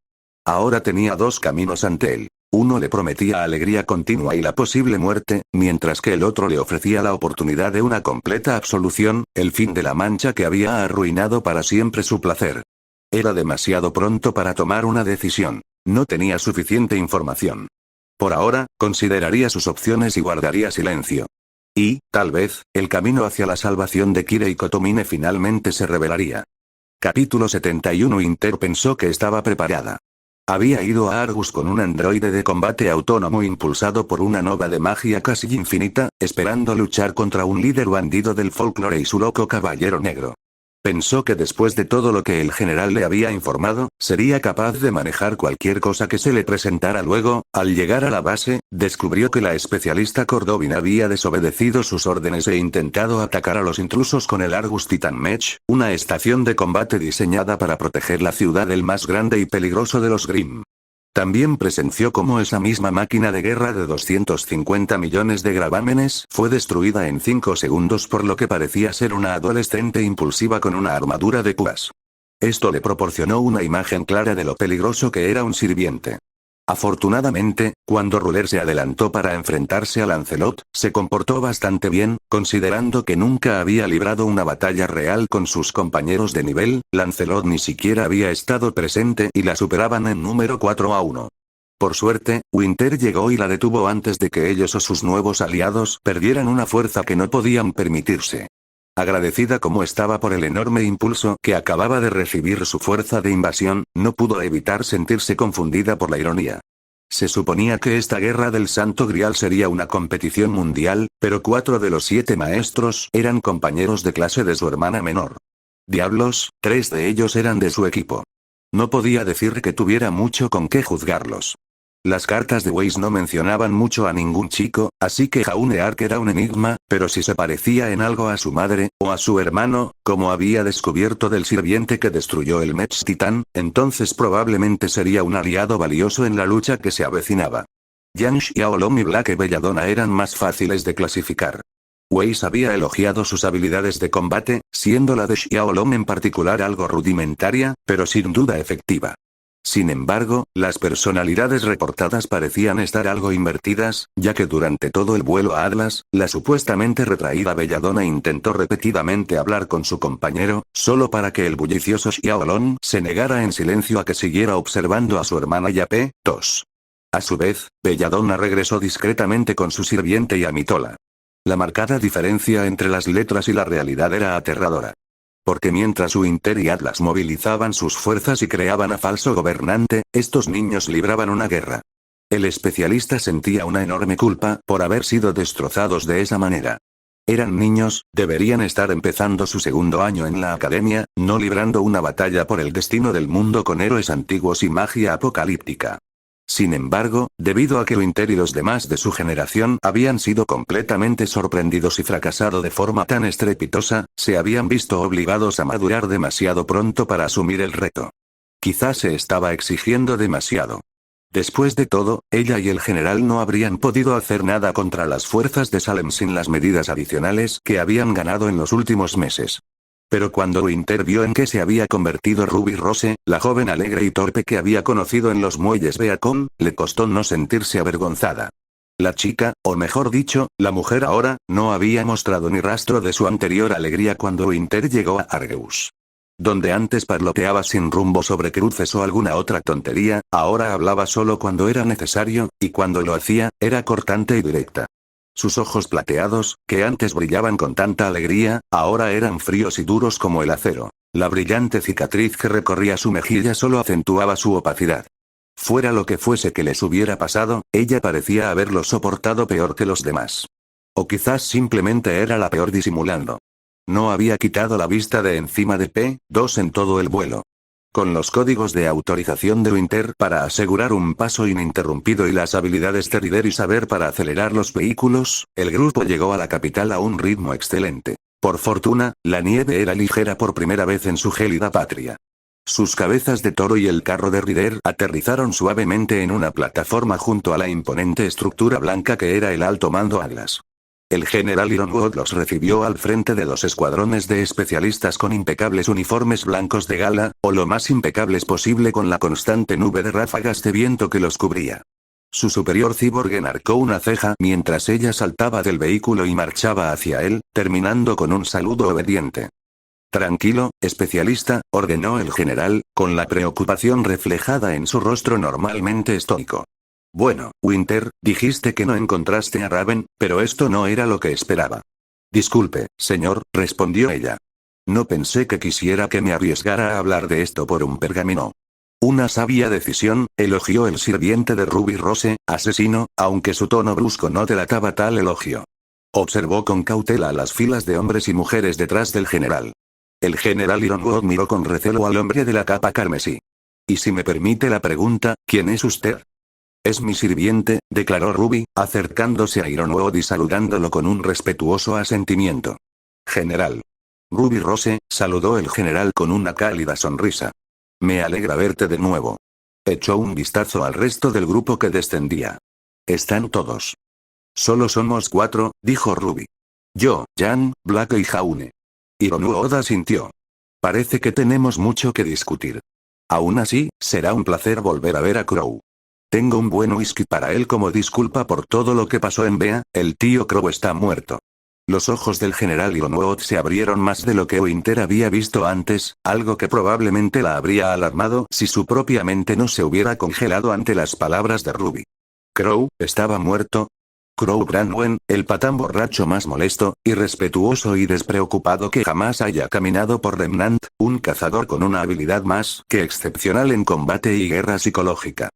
Ahora tenía dos caminos ante él. Uno le prometía alegría continua y la posible muerte, mientras que el otro le ofrecía la oportunidad de una completa absolución, el fin de la mancha que había arruinado para siempre su placer. Era demasiado pronto para tomar una decisión. No tenía suficiente información. Por ahora, consideraría sus opciones y guardaría silencio. Y, tal vez, el camino hacia la salvación de Kirei Kotomine finalmente se revelaría. Capítulo 71. Inter pensó que estaba preparada. Había ido a Argus con un androide de combate autónomo impulsado por una nova de magia casi infinita, esperando luchar contra un líder bandido del folclore y su loco caballero negro. Pensó que después de todo lo que el general le había informado, sería capaz de manejar cualquier cosa que se le presentara. Luego, al llegar a la base, descubrió que la especialista Cordovin había desobedecido sus órdenes e intentado atacar a los intrusos con el Argus Titan Mech, una estación de combate diseñada para proteger la ciudad del más grande y peligroso de los Grimm. También presenció cómo esa misma máquina de guerra de 250 millones de gravámenes fue destruida en 5 segundos por lo que parecía ser una adolescente impulsiva con una armadura de púas. Esto le proporcionó una imagen clara de lo peligroso que era un sirviente. Afortunadamente, cuando Ruler se adelantó para enfrentarse a Lancelot, se comportó bastante bien, considerando que nunca había librado una batalla real con sus compañeros de nivel. Lancelot ni siquiera había estado presente y la superaban en número 4-1. Por suerte, Winter llegó y la detuvo antes de que ellos o sus nuevos aliados perdieran una fuerza que no podían permitirse. Agradecida como estaba por el enorme impulso que acababa de recibir su fuerza de invasión, no pudo evitar sentirse confundida por la ironía. Se suponía que esta guerra del Santo Grial sería una competición mundial, pero 4 de los 7 maestros eran compañeros de clase de su hermana menor. Diablos, 3 de ellos eran de su equipo. No podía decir que tuviera mucho con qué juzgarlos. Las cartas de Weiss no mencionaban mucho a ningún chico, así que Jaune Ark era un enigma, pero si se parecía en algo a su madre, o a su hermano, como había descubierto del sirviente que destruyó el Mech Titán, entonces probablemente sería un aliado valioso en la lucha que se avecinaba. Yang Xiaolong y Black Belladonna eran más fáciles de clasificar. Weiss había elogiado sus habilidades de combate, siendo la de Xiaolong en particular algo rudimentaria, pero sin duda efectiva. Sin embargo, las personalidades reportadas parecían estar algo invertidas, ya que durante todo el vuelo a Atlas, la supuestamente retraída Belladonna intentó repetidamente hablar con su compañero, solo para que el bullicioso Xiaolong se negara en silencio a que siguiera observando a su hermana Yape. 2. A su vez, Belladonna regresó discretamente con su sirviente y Amitola. La marcada diferencia entre las letras y la realidad era aterradora. Porque mientras Winter y Atlas movilizaban sus fuerzas y creaban a falso gobernante, estos niños libraban una guerra. El especialista sentía una enorme culpa por haber sido destrozados de esa manera. Eran niños, deberían estar empezando su segundo año en la academia, no librando una batalla por el destino del mundo con héroes antiguos y magia apocalíptica. Sin embargo, debido a que Winter y los demás de su generación habían sido completamente sorprendidos y fracasado de forma tan estrepitosa, se habían visto obligados a madurar demasiado pronto para asumir el reto. Quizás se estaba exigiendo demasiado. Después de todo, ella y el general no habrían podido hacer nada contra las fuerzas de Salem sin las medidas adicionales que habían ganado en los últimos meses. Pero cuando Winter vio en qué se había convertido Ruby Rose, la joven alegre y torpe que había conocido en los muelles Beacon, le costó no sentirse avergonzada. La chica, o mejor dicho, la mujer ahora, no había mostrado ni rastro de su anterior alegría cuando Winter llegó a Argeus. Donde antes parloteaba sin rumbo sobre cruces o alguna otra tontería, ahora hablaba solo cuando era necesario, y cuando lo hacía, era cortante y directa. Sus ojos plateados, que antes brillaban con tanta alegría, ahora eran fríos y duros como el acero. La brillante cicatriz que recorría su mejilla solo acentuaba su opacidad. Fuera lo que fuese que les hubiera pasado, ella parecía haberlo soportado peor que los demás. O quizás simplemente era la peor disimulando. No había quitado la vista de encima de P2 en todo el vuelo. Con los códigos de autorización de Winter para asegurar un paso ininterrumpido y las habilidades de Ryder y saber para acelerar los vehículos, el grupo llegó a la capital a un ritmo excelente. Por fortuna, la nieve era ligera por primera vez en su gélida patria. Sus cabezas de toro y el carro de Ryder aterrizaron suavemente en una plataforma junto a la imponente estructura blanca que era el alto mando Atlas. El general Ironwood los recibió al frente de 2 escuadrones de especialistas con impecables uniformes blancos de gala, o lo más impecables posible con la constante nube de ráfagas de viento que los cubría. Su superior cyborg enarcó una ceja mientras ella saltaba del vehículo y marchaba hacia él, terminando con un saludo obediente. Tranquilo, especialista, ordenó el general, con la preocupación reflejada en su rostro normalmente estoico. Bueno, Winter, dijiste que no encontraste a Raven, pero esto no era lo que esperaba. Disculpe, señor, respondió ella. No pensé que quisiera que me arriesgara a hablar de esto por un pergamino. Una sabia decisión, elogió el sirviente de Ruby Rose, asesino, aunque su tono brusco no delataba tal elogio. Observó con cautela las filas de hombres y mujeres detrás del general. El general Ironwood miró con recelo al hombre de la capa carmesí. Y si me permite la pregunta, ¿quién es usted? Es mi sirviente, declaró Ruby, acercándose a Ironwood y saludándolo con un respetuoso asentimiento. General. Ruby Rose, saludó el general con una cálida sonrisa. Me alegra verte de nuevo. Echó un vistazo al resto del grupo que descendía. Están todos. Solo somos 4, dijo Ruby. Yo, Jan, Black y Jaune. Ironwood asintió. Parece que tenemos mucho que discutir. Aún así, será un placer volver a ver a Crow. Tengo un buen whisky para él como disculpa por todo lo que pasó en Bea, el tío Crow está muerto. Los ojos del general Ironwood se abrieron más de lo que Winter había visto antes, algo que probablemente la habría alarmado si su propia mente no se hubiera congelado ante las palabras de Ruby. ¿Crow, estaba muerto? Crow Brandwen, el patán borracho más molesto, irrespetuoso y despreocupado que jamás haya caminado por Remnant, un cazador con una habilidad más que excepcional en combate y guerra psicológica.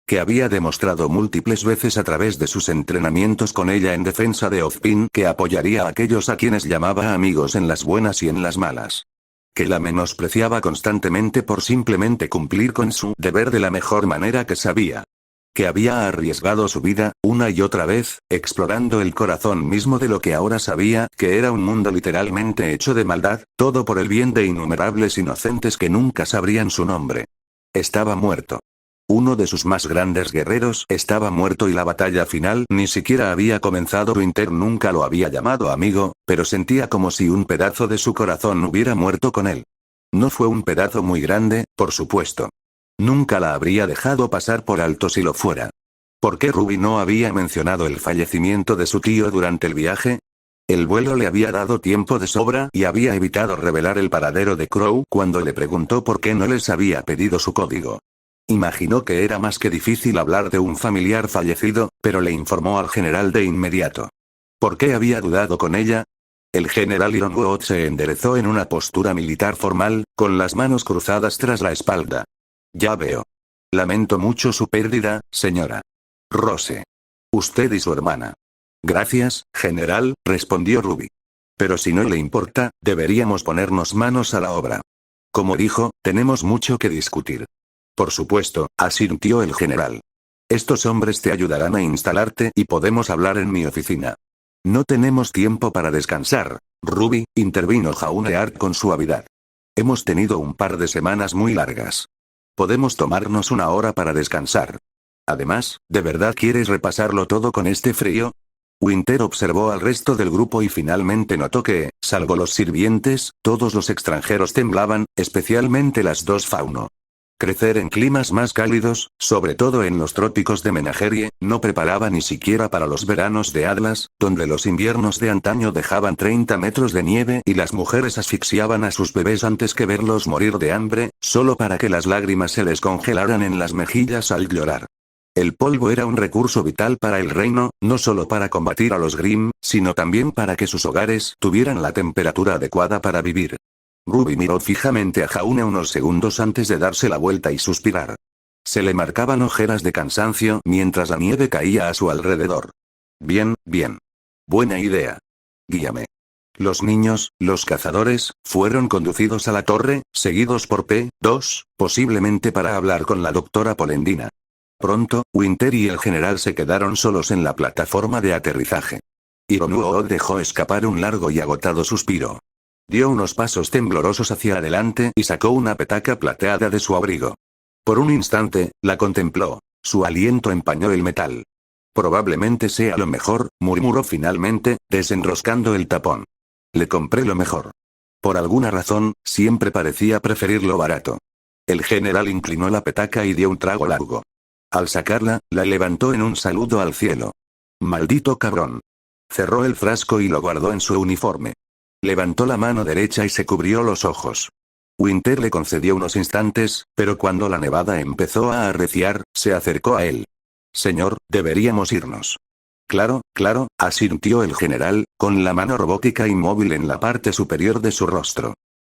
Que había demostrado múltiples veces a través de sus entrenamientos con ella en defensa de Ozpin que apoyaría a aquellos a quienes llamaba amigos en las buenas y en las malas. Que la menospreciaba constantemente por simplemente cumplir con su deber de la mejor manera que sabía. Que había arriesgado su vida, una y otra vez, explorando el corazón mismo de lo que ahora sabía que era un mundo literalmente hecho de maldad, todo por el bien de innumerables inocentes que nunca sabrían su nombre. Estaba muerto. Uno de sus más grandes guerreros estaba muerto y la batalla final ni siquiera había comenzado. Winter nunca lo había llamado amigo, pero sentía como si un pedazo de su corazón hubiera muerto con él. No fue un pedazo muy grande, por supuesto. Nunca la habría dejado pasar por alto si lo fuera. ¿Por qué Ruby no había mencionado el fallecimiento de su tío durante el viaje? El vuelo le había dado tiempo de sobra y había evitado revelar el paradero de Crow cuando le preguntó por qué no les había pedido su código. Imaginó que era más que difícil hablar de un familiar fallecido, pero le informó al general de inmediato. ¿Por qué había dudado con ella? El general Ironwood se enderezó en una postura militar formal, con las manos cruzadas tras la espalda. Ya veo. Lamento mucho su pérdida, señora Rose. Usted y su hermana. Gracias, general, respondió Ruby. Pero si no le importa, deberíamos ponernos manos a la obra. Como dijo, tenemos mucho que discutir. Por supuesto, asintió el general. Estos hombres te ayudarán a instalarte y podemos hablar en mi oficina. No tenemos tiempo para descansar, Ruby, intervino Jauneart con suavidad. Hemos tenido un par de semanas muy largas. Podemos tomarnos una hora para descansar. Además, ¿de verdad quieres repasarlo todo con este frío? Winter observó al resto del grupo y finalmente notó que, salvo los sirvientes, todos los extranjeros temblaban, especialmente las dos fauno. Crecer en climas más cálidos, sobre todo en los trópicos de Menagerie, no preparaba ni siquiera para los veranos de Atlas, donde los inviernos de antaño dejaban 30 metros de nieve y las mujeres asfixiaban a sus bebés antes que verlos morir de hambre, solo para que las lágrimas se les congelaran en las mejillas al llorar. El polvo era un recurso vital para el reino, no solo para combatir a los Grimm, sino también para que sus hogares tuvieran la temperatura adecuada para vivir. Ruby miró fijamente a Jaune unos segundos antes de darse la vuelta y suspirar. Se le marcaban ojeras de cansancio mientras la nieve caía a su alrededor. Bien, bien. Buena idea. Guíame. Los niños, los cazadores, fueron conducidos a la torre, seguidos por P2, posiblemente para hablar con la doctora Polendina. Pronto, Winter y el general se quedaron solos en la plataforma de aterrizaje. Ironwood dejó escapar un largo y agotado suspiro. Dio unos pasos temblorosos hacia adelante y sacó una petaca plateada de su abrigo. Por un instante, la contempló. Su aliento empañó el metal. Probablemente sea lo mejor, murmuró finalmente, desenroscando el tapón. Le compré lo mejor. Por alguna razón, siempre parecía preferir lo barato. El general inclinó la petaca y dio un trago largo. Al sacarla, la levantó en un saludo al cielo. Maldito cabrón. Cerró el frasco y lo guardó en su uniforme. Levantó la mano derecha y se cubrió los ojos. Winter le concedió unos instantes, pero cuando la nevada empezó a arreciar, se acercó a él. Señor, deberíamos irnos. Claro, claro, asintió el general, con la mano robótica inmóvil en la parte superior de su rostro.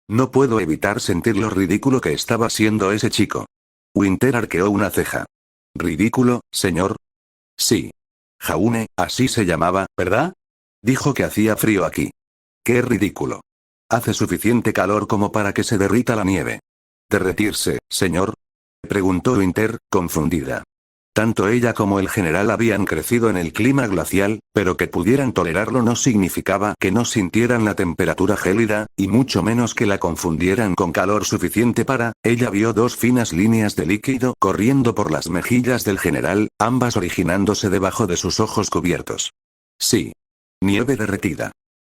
No puedo evitar sentir lo ridículo que estaba siendo ese chico. Winter arqueó una ceja. ¿Ridículo, señor? Sí. Jaune, así se llamaba, ¿verdad? Dijo que hacía frío aquí. ¡Qué ridículo! Hace suficiente calor como para que se derrita la nieve. ¿Derretirse, señor? Preguntó Winter, confundida. Tanto ella como el general habían crecido en el clima glacial, pero que pudieran tolerarlo no significaba que no sintieran la temperatura gélida, y mucho menos que la confundieran con calor suficiente para. Ella vio dos finas líneas de líquido corriendo por las mejillas del general, ambas originándose debajo de sus ojos cubiertos. Sí. Nieve derretida.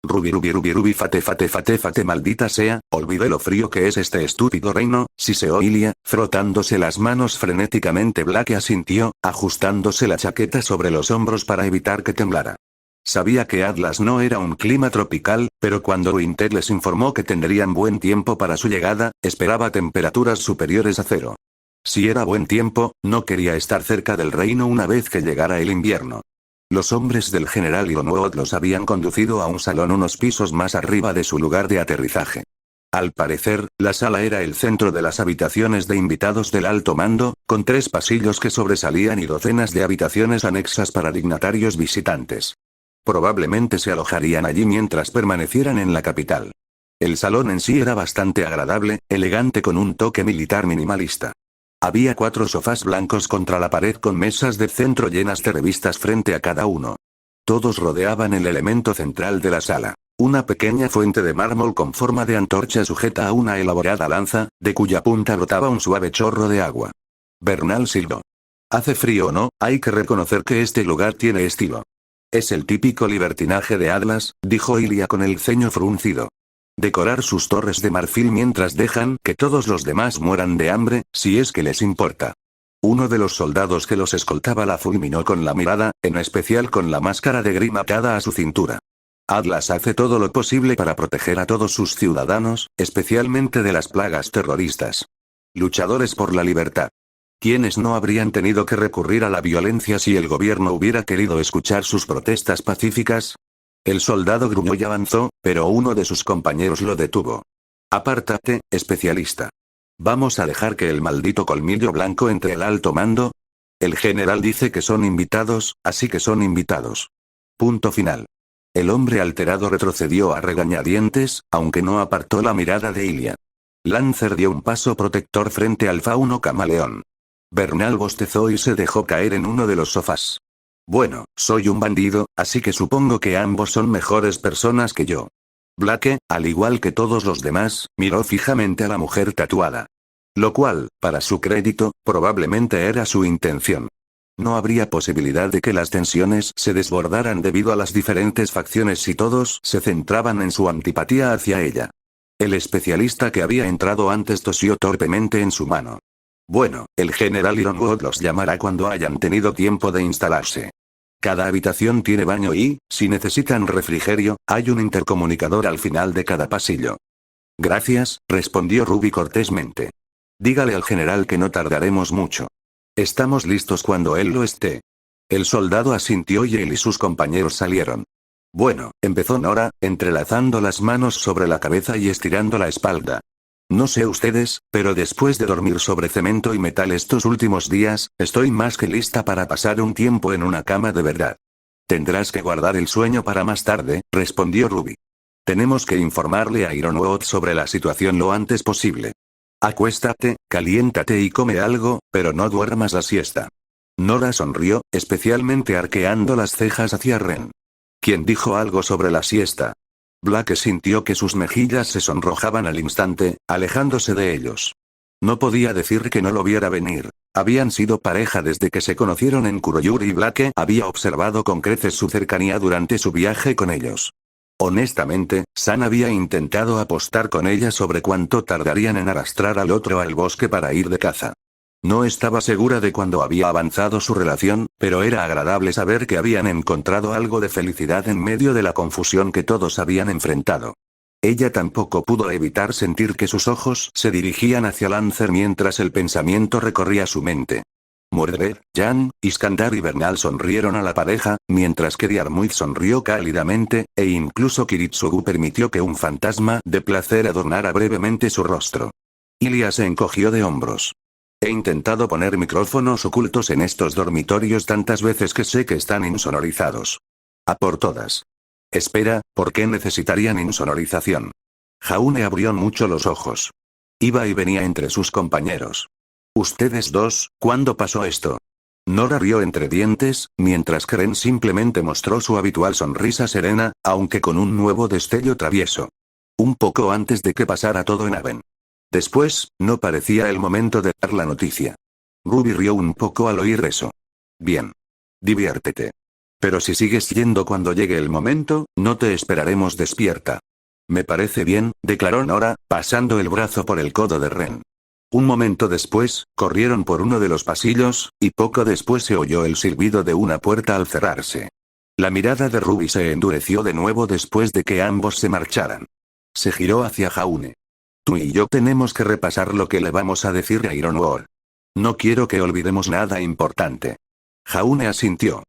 Ruby fate maldita sea, olvidé lo frío que es este estúpido reino, siseó Ilia, frotándose las manos frenéticamente. Black asintió, ajustándose la chaqueta sobre los hombros para evitar que temblara. Sabía que Atlas no era un clima tropical, pero cuando Winter les informó que tendrían buen tiempo para su llegada, esperaba temperaturas superiores a cero. Si era buen tiempo, no quería estar cerca del reino una vez que llegara el invierno. Los hombres del general Ironwood los habían conducido a un salón unos pisos más arriba de su lugar de aterrizaje. Al parecer, la sala era el centro de las habitaciones de invitados del alto mando, con 3 pasillos que sobresalían y docenas de habitaciones anexas para dignatarios visitantes. Probablemente se alojarían allí mientras permanecieran en la capital. El salón en sí era bastante agradable, elegante con un toque militar minimalista. Había 4 sofás blancos contra la pared con mesas de centro llenas de revistas frente a cada uno. Todos rodeaban el elemento central de la sala. Una pequeña fuente de mármol con forma de antorcha sujeta a una elaborada lanza, de cuya punta brotaba un suave chorro de agua. Bernal silbó. Hace frío o no, hay que reconocer que este lugar tiene estilo. Es el típico libertinaje de Atlas, dijo Ilia con el ceño fruncido. Decorar sus torres de marfil mientras dejan que todos los demás mueran de hambre, si es que les importa. Uno de los soldados que los escoltaba la fulminó con la mirada, en especial con la máscara de Grimm atada a su cintura. Atlas hace todo lo posible para proteger a todos sus ciudadanos, especialmente de las plagas terroristas. Luchadores por la libertad. quienes no habrían tenido que recurrir a la violencia si el gobierno hubiera querido escuchar sus protestas pacíficas. El soldado gruñó y avanzó, pero uno de sus compañeros lo detuvo. Apártate, especialista. ¿Vamos a dejar que el maldito colmillo blanco entre el alto mando? El general dice que son invitados, así que son invitados. Punto final. El hombre alterado retrocedió a regañadientes, aunque no apartó la mirada de Ilia. Lancer dio un paso protector frente al fauno camaleón. Bernal bostezó y se dejó caer en uno de los sofás. Bueno, soy un bandido, así que supongo que ambos son mejores personas que yo. Blake, al igual que todos los demás, miró fijamente a la mujer tatuada. Lo cual, para su crédito, probablemente era su intención. No habría posibilidad de que las tensiones se desbordaran debido a las diferentes facciones si todos se centraban en su antipatía hacia ella. El especialista que había entrado antes tosió torpemente en su mano. Bueno, el general Ironwood los llamará cuando hayan tenido tiempo de instalarse. Cada habitación tiene baño y, si necesitan refrigerio, hay un intercomunicador al final de cada pasillo. Gracias, respondió Ruby cortésmente. Dígale al general que no tardaremos mucho. Estamos listos cuando él lo esté. El soldado asintió y él y sus compañeros salieron. Bueno, empezó Nora, entrelazando las manos sobre la cabeza y estirando la espalda. No sé ustedes, pero después de dormir sobre cemento y metal estos últimos días, estoy más que lista para pasar un tiempo en una cama de verdad. Tendrás que guardar el sueño para más tarde, respondió Ruby. Tenemos que informarle a Ironwood sobre la situación lo antes posible. Acuéstate, caliéntate y come algo, pero no duermas la siesta. Nora sonrió, especialmente arqueando las cejas hacia Ren. ¿Quién dijo algo sobre la siesta? Blake sintió que sus mejillas se sonrojaban al instante, alejándose de ellos. No podía decir que no lo viera venir. Habían sido pareja desde que se conocieron en Kuroyuri y Blake había observado con creces su cercanía durante su viaje con ellos. Honestamente, San había intentado apostar con ella sobre cuánto tardarían en arrastrar al otro al bosque para ir de caza. No estaba segura de cuándo había avanzado su relación, pero era agradable saber que habían encontrado algo de felicidad en medio de la confusión que todos habían enfrentado. Ella tampoco pudo evitar sentir que sus ojos se dirigían hacia Lancer mientras el pensamiento recorría su mente. Mordred, Jan, Iskandar y Bernal sonrieron a la pareja, mientras que Diarmuid sonrió cálidamente, e incluso Kiritsugu permitió que un fantasma de placer adornara brevemente su rostro. Ilia se encogió de hombros. He intentado poner micrófonos ocultos en estos dormitorios tantas veces que sé que están insonorizados. A por todas. Espera, ¿por qué necesitarían insonorización? Jaune abrió mucho los ojos. Iba y venía entre sus compañeros. Ustedes dos, ¿cuándo pasó esto? Nora rió entre dientes, mientras que Ren simplemente mostró su habitual sonrisa serena, aunque con un nuevo destello travieso. Un poco antes de que pasara todo en Aven. Después, no parecía el momento de dar la noticia. Ruby rió un poco al oír eso. Bien. Diviértete. Pero si sigues yendo cuando llegue el momento, no te esperaremos despierta. Me parece bien, declaró Nora, pasando el brazo por el codo de Ren. Un momento después, corrieron por uno de los pasillos, y poco después se oyó el silbido de una puerta al cerrarse. La mirada de Ruby se endureció de nuevo después de que ambos se marcharan. Se giró hacia Jaune. Tú y yo tenemos que repasar lo que le vamos a decir a Ironwood. No quiero que olvidemos nada importante. Jaune asintió.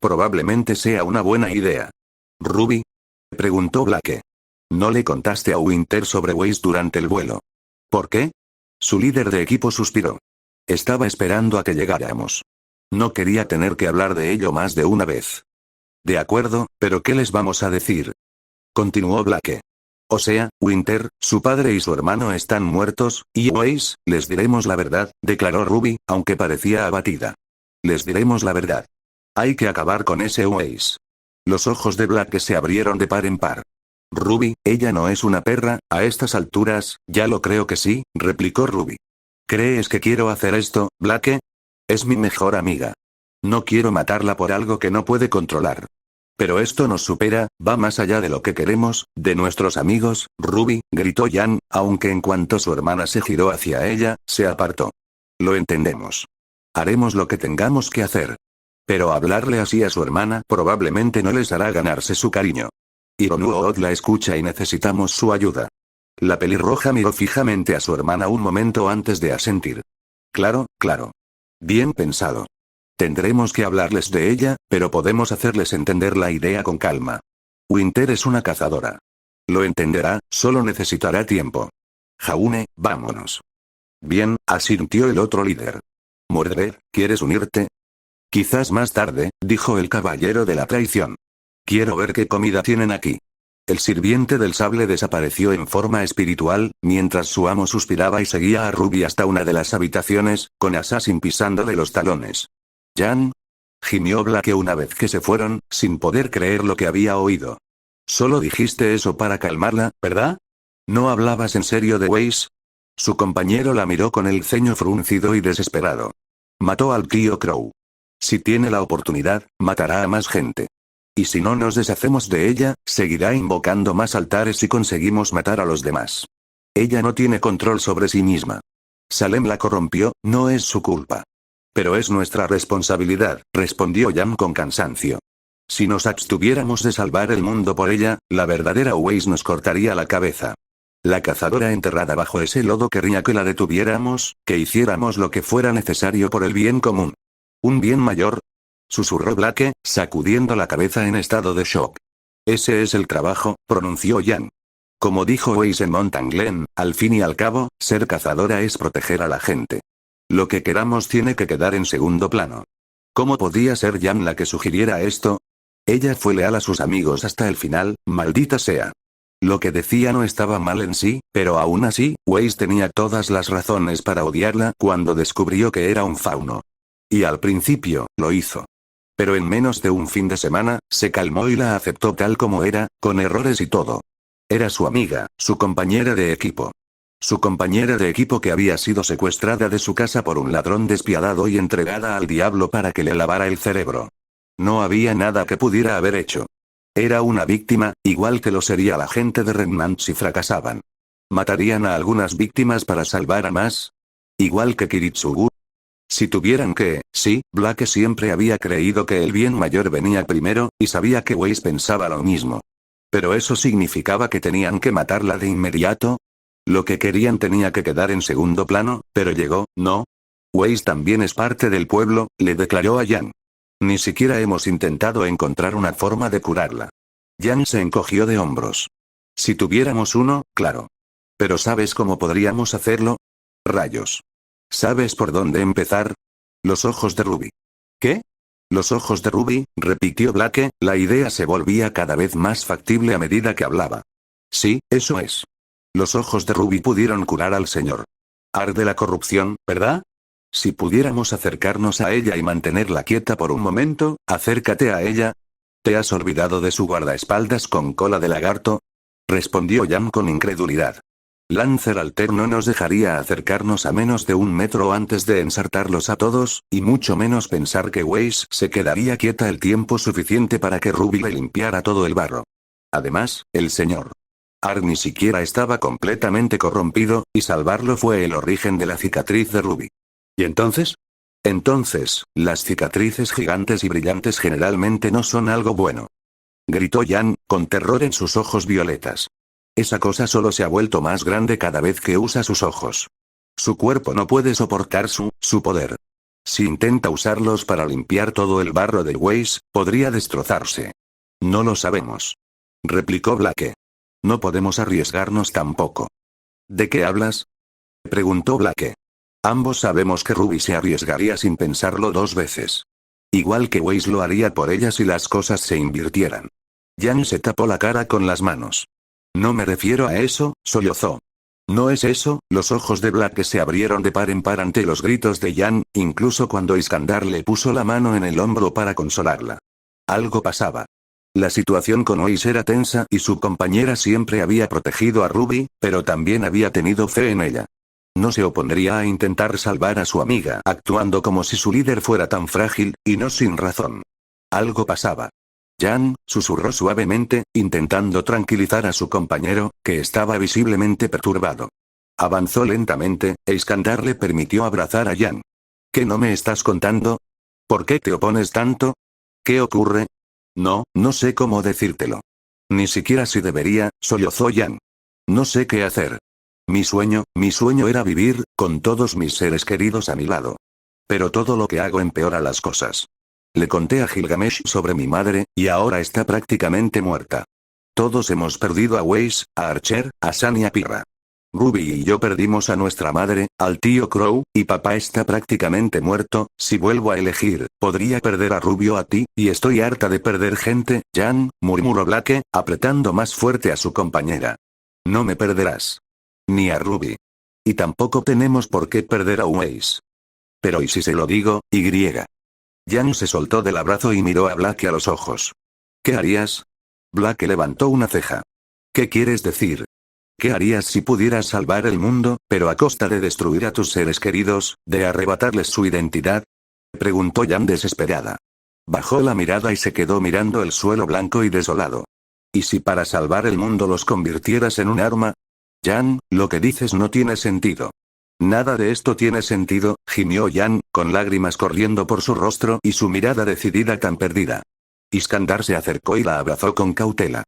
Probablemente sea una buena idea. ¿Ruby? Preguntó Blake. ¿No le contaste a Winter sobre Weiss durante el vuelo? ¿Por qué? Su líder de equipo suspiró. Estaba esperando a que llegáramos. No quería tener que hablar de ello más de una vez. De acuerdo, pero ¿qué les vamos a decir? Continuó Blake. O sea, Winter, su padre y su hermano están muertos, y Weiss, les diremos la verdad, declaró Ruby, aunque parecía abatida. Les diremos la verdad. Hay que acabar con ese Weiss. Los ojos de Blake se abrieron de par en par. Ruby, ella no es una perra, a estas alturas, ya lo creo que sí, replicó Ruby. ¿Crees que quiero hacer esto, Blake? Es mi mejor amiga. No quiero matarla por algo que no puede controlar. Pero esto nos supera, va más allá de lo que queremos, de nuestros amigos, Ruby, gritó Jan, aunque en cuanto su hermana se giró hacia ella, se apartó. Lo entendemos. Haremos lo que tengamos que hacer. Pero hablarle así a su hermana probablemente no les hará ganarse su cariño. Ironwood la escucha y necesitamos su ayuda. La pelirroja miró fijamente a su hermana un momento antes de asentir. Claro, claro. Bien pensado. Tendremos que hablarles de ella, pero podemos hacerles entender la idea con calma. Winter es una cazadora. Lo entenderá, solo necesitará tiempo. Jaune, vámonos. Bien, asintió el otro líder. Mordred, ¿quieres unirte? Quizás más tarde, dijo el caballero de la traición. Quiero ver qué comida tienen aquí. El sirviente del sable desapareció en forma espiritual, mientras su amo suspiraba y seguía a Ruby hasta una de las habitaciones, con Assassin pisándole los talones. ¿Jan? Gimió Blake una vez que se fueron, sin poder creer lo que había oído. Solo dijiste eso para calmarla, ¿verdad? ¿No hablabas en serio de Weiss? Su compañero la miró con el ceño fruncido y desesperado. Mató al tío Crow. Si tiene la oportunidad, matará a más gente. Y si no nos deshacemos de ella, seguirá invocando más altares si conseguimos matar a los demás. Ella no tiene control sobre sí misma. Salem la corrompió, no es su culpa. Pero es nuestra responsabilidad, respondió Jan con cansancio. Si nos abstuviéramos de salvar el mundo por ella, la verdadera Weiss nos cortaría la cabeza. La cazadora enterrada bajo ese lodo querría que la detuviéramos, que hiciéramos lo que fuera necesario por el bien común. ¿Un bien mayor? Susurró Blake, sacudiendo la cabeza en estado de shock. Ese es el trabajo, pronunció Jan. Como dijo Weiss en Mountain Glen, al fin y al cabo, ser cazadora es proteger a la gente. Lo que queramos tiene que quedar en segundo plano. ¿Cómo podía ser Jan la que sugiriera esto? Ella fue leal a sus amigos hasta el final, maldita sea. Lo que decía no estaba mal en sí, pero aún así, Weiss tenía todas las razones para odiarla cuando descubrió que era un fauno. Y al principio, lo hizo. Pero en menos de un fin de semana, se calmó y la aceptó tal como era, con errores y todo. Era su amiga, su compañera de equipo. Su compañera de equipo que había sido secuestrada de su casa por un ladrón despiadado y entregada al diablo para que le lavara el cerebro. No había nada que pudiera haber hecho. Era una víctima, igual que lo sería la gente de Remnant si fracasaban. ¿Matarían a algunas víctimas para salvar a más? Igual que Kiritsugu. Si tuvieran que, sí, Blake siempre había creído que el bien mayor venía primero, y sabía que Weiss pensaba lo mismo. ¿Pero eso significaba que tenían que matarla de inmediato? Lo que querían tenía que quedar en segundo plano, pero llegó, ¿no? Weiss también es parte del pueblo, le declaró a Jan. Ni siquiera hemos intentado encontrar una forma de curarla. Jan se encogió de hombros. Si tuviéramos uno, claro. Pero ¿sabes cómo podríamos hacerlo? Rayos. ¿Sabes por dónde empezar? Los ojos de Ruby. ¿Qué? Los ojos de Ruby, repitió Blake, la idea se volvía cada vez más factible a medida que hablaba. Sí, eso es. Los ojos de Ruby pudieron curar al señor. Arde la corrupción, ¿verdad? Si pudiéramos acercarnos a ella y mantenerla quieta por un momento, acércate a ella. ¿Te has olvidado de su guardaespaldas con cola de lagarto? Respondió Jan con incredulidad. Lancer Alter no nos dejaría acercarnos a menos de 1 metro antes de ensartarlos a todos, y mucho menos pensar que Weiss se quedaría quieta el tiempo suficiente para que Ruby le limpiara todo el barro. Además, el señor Ar ni siquiera estaba completamente corrompido, y salvarlo fue el origen de la cicatriz de Ruby. ¿Y entonces? Entonces, las cicatrices gigantes y brillantes generalmente no son algo bueno. Gritó Jan, con terror en sus ojos violetas. Esa cosa solo se ha vuelto más grande cada vez que usa sus ojos. Su cuerpo no puede soportar su poder. Si intenta usarlos para limpiar todo el barro del Weiss, podría destrozarse. No lo sabemos. Replicó Blake. No podemos arriesgarnos tampoco. ¿De qué hablas? Preguntó Blake. Ambos sabemos que Ruby se arriesgaría sin pensarlo 2 veces. Igual que Weiss lo haría por ella si las cosas se invirtieran. Jan se tapó la cara con las manos. No me refiero a eso, sollozó. No es eso, los ojos de Blake se abrieron de par en par ante los gritos de Jan, incluso cuando Iskandar le puso la mano en el hombro para consolarla. Algo pasaba. La situación con Weiss era tensa y su compañera siempre había protegido a Ruby, pero también había tenido fe en ella. No se opondría a intentar salvar a su amiga actuando como si su líder fuera tan frágil, y no sin razón. Algo pasaba. Jan, susurró suavemente, intentando tranquilizar a su compañero, que estaba visiblemente perturbado. Avanzó lentamente, e Iskandar le permitió abrazar a Jan. ¿Qué no me estás contando? ¿Por qué te opones tanto? ¿Qué ocurre? No sé cómo decírtelo. Ni siquiera si debería, sollozó Jan. No sé qué hacer. Mi sueño era vivir, con todos mis seres queridos a mi lado. Pero todo lo que hago empeora las cosas. Le conté a Gilgamesh sobre mi madre, y ahora está prácticamente muerta. Todos hemos perdido a Weiss, a Archer, a Sun y a Pirra. Ruby y yo perdimos a nuestra madre, al tío Crow, y papá está prácticamente muerto. Si vuelvo a elegir, podría perder a Ruby o a ti, y estoy harta de perder gente, Jan, murmuró Blake, apretando más fuerte a su compañera. No me perderás. Ni a Ruby. Y tampoco tenemos por qué perder a Weiss. Pero ¿y si se lo digo, Y? Jan se soltó del abrazo y miró a Blake a los ojos. ¿Qué harías? Blake levantó una ceja. ¿Qué quieres decir? ¿Qué harías si pudieras salvar el mundo, pero a costa de destruir a tus seres queridos, de arrebatarles su identidad? Preguntó Jan desesperada. Bajó la mirada y se quedó mirando el suelo blanco y desolado. ¿Y si para salvar el mundo los convirtieras en un arma? Jan, lo que dices no tiene sentido. Nada de esto tiene sentido, gimió Jan, con lágrimas corriendo por su rostro y su mirada decidida tan perdida. Iskandar se acercó y la abrazó con cautela.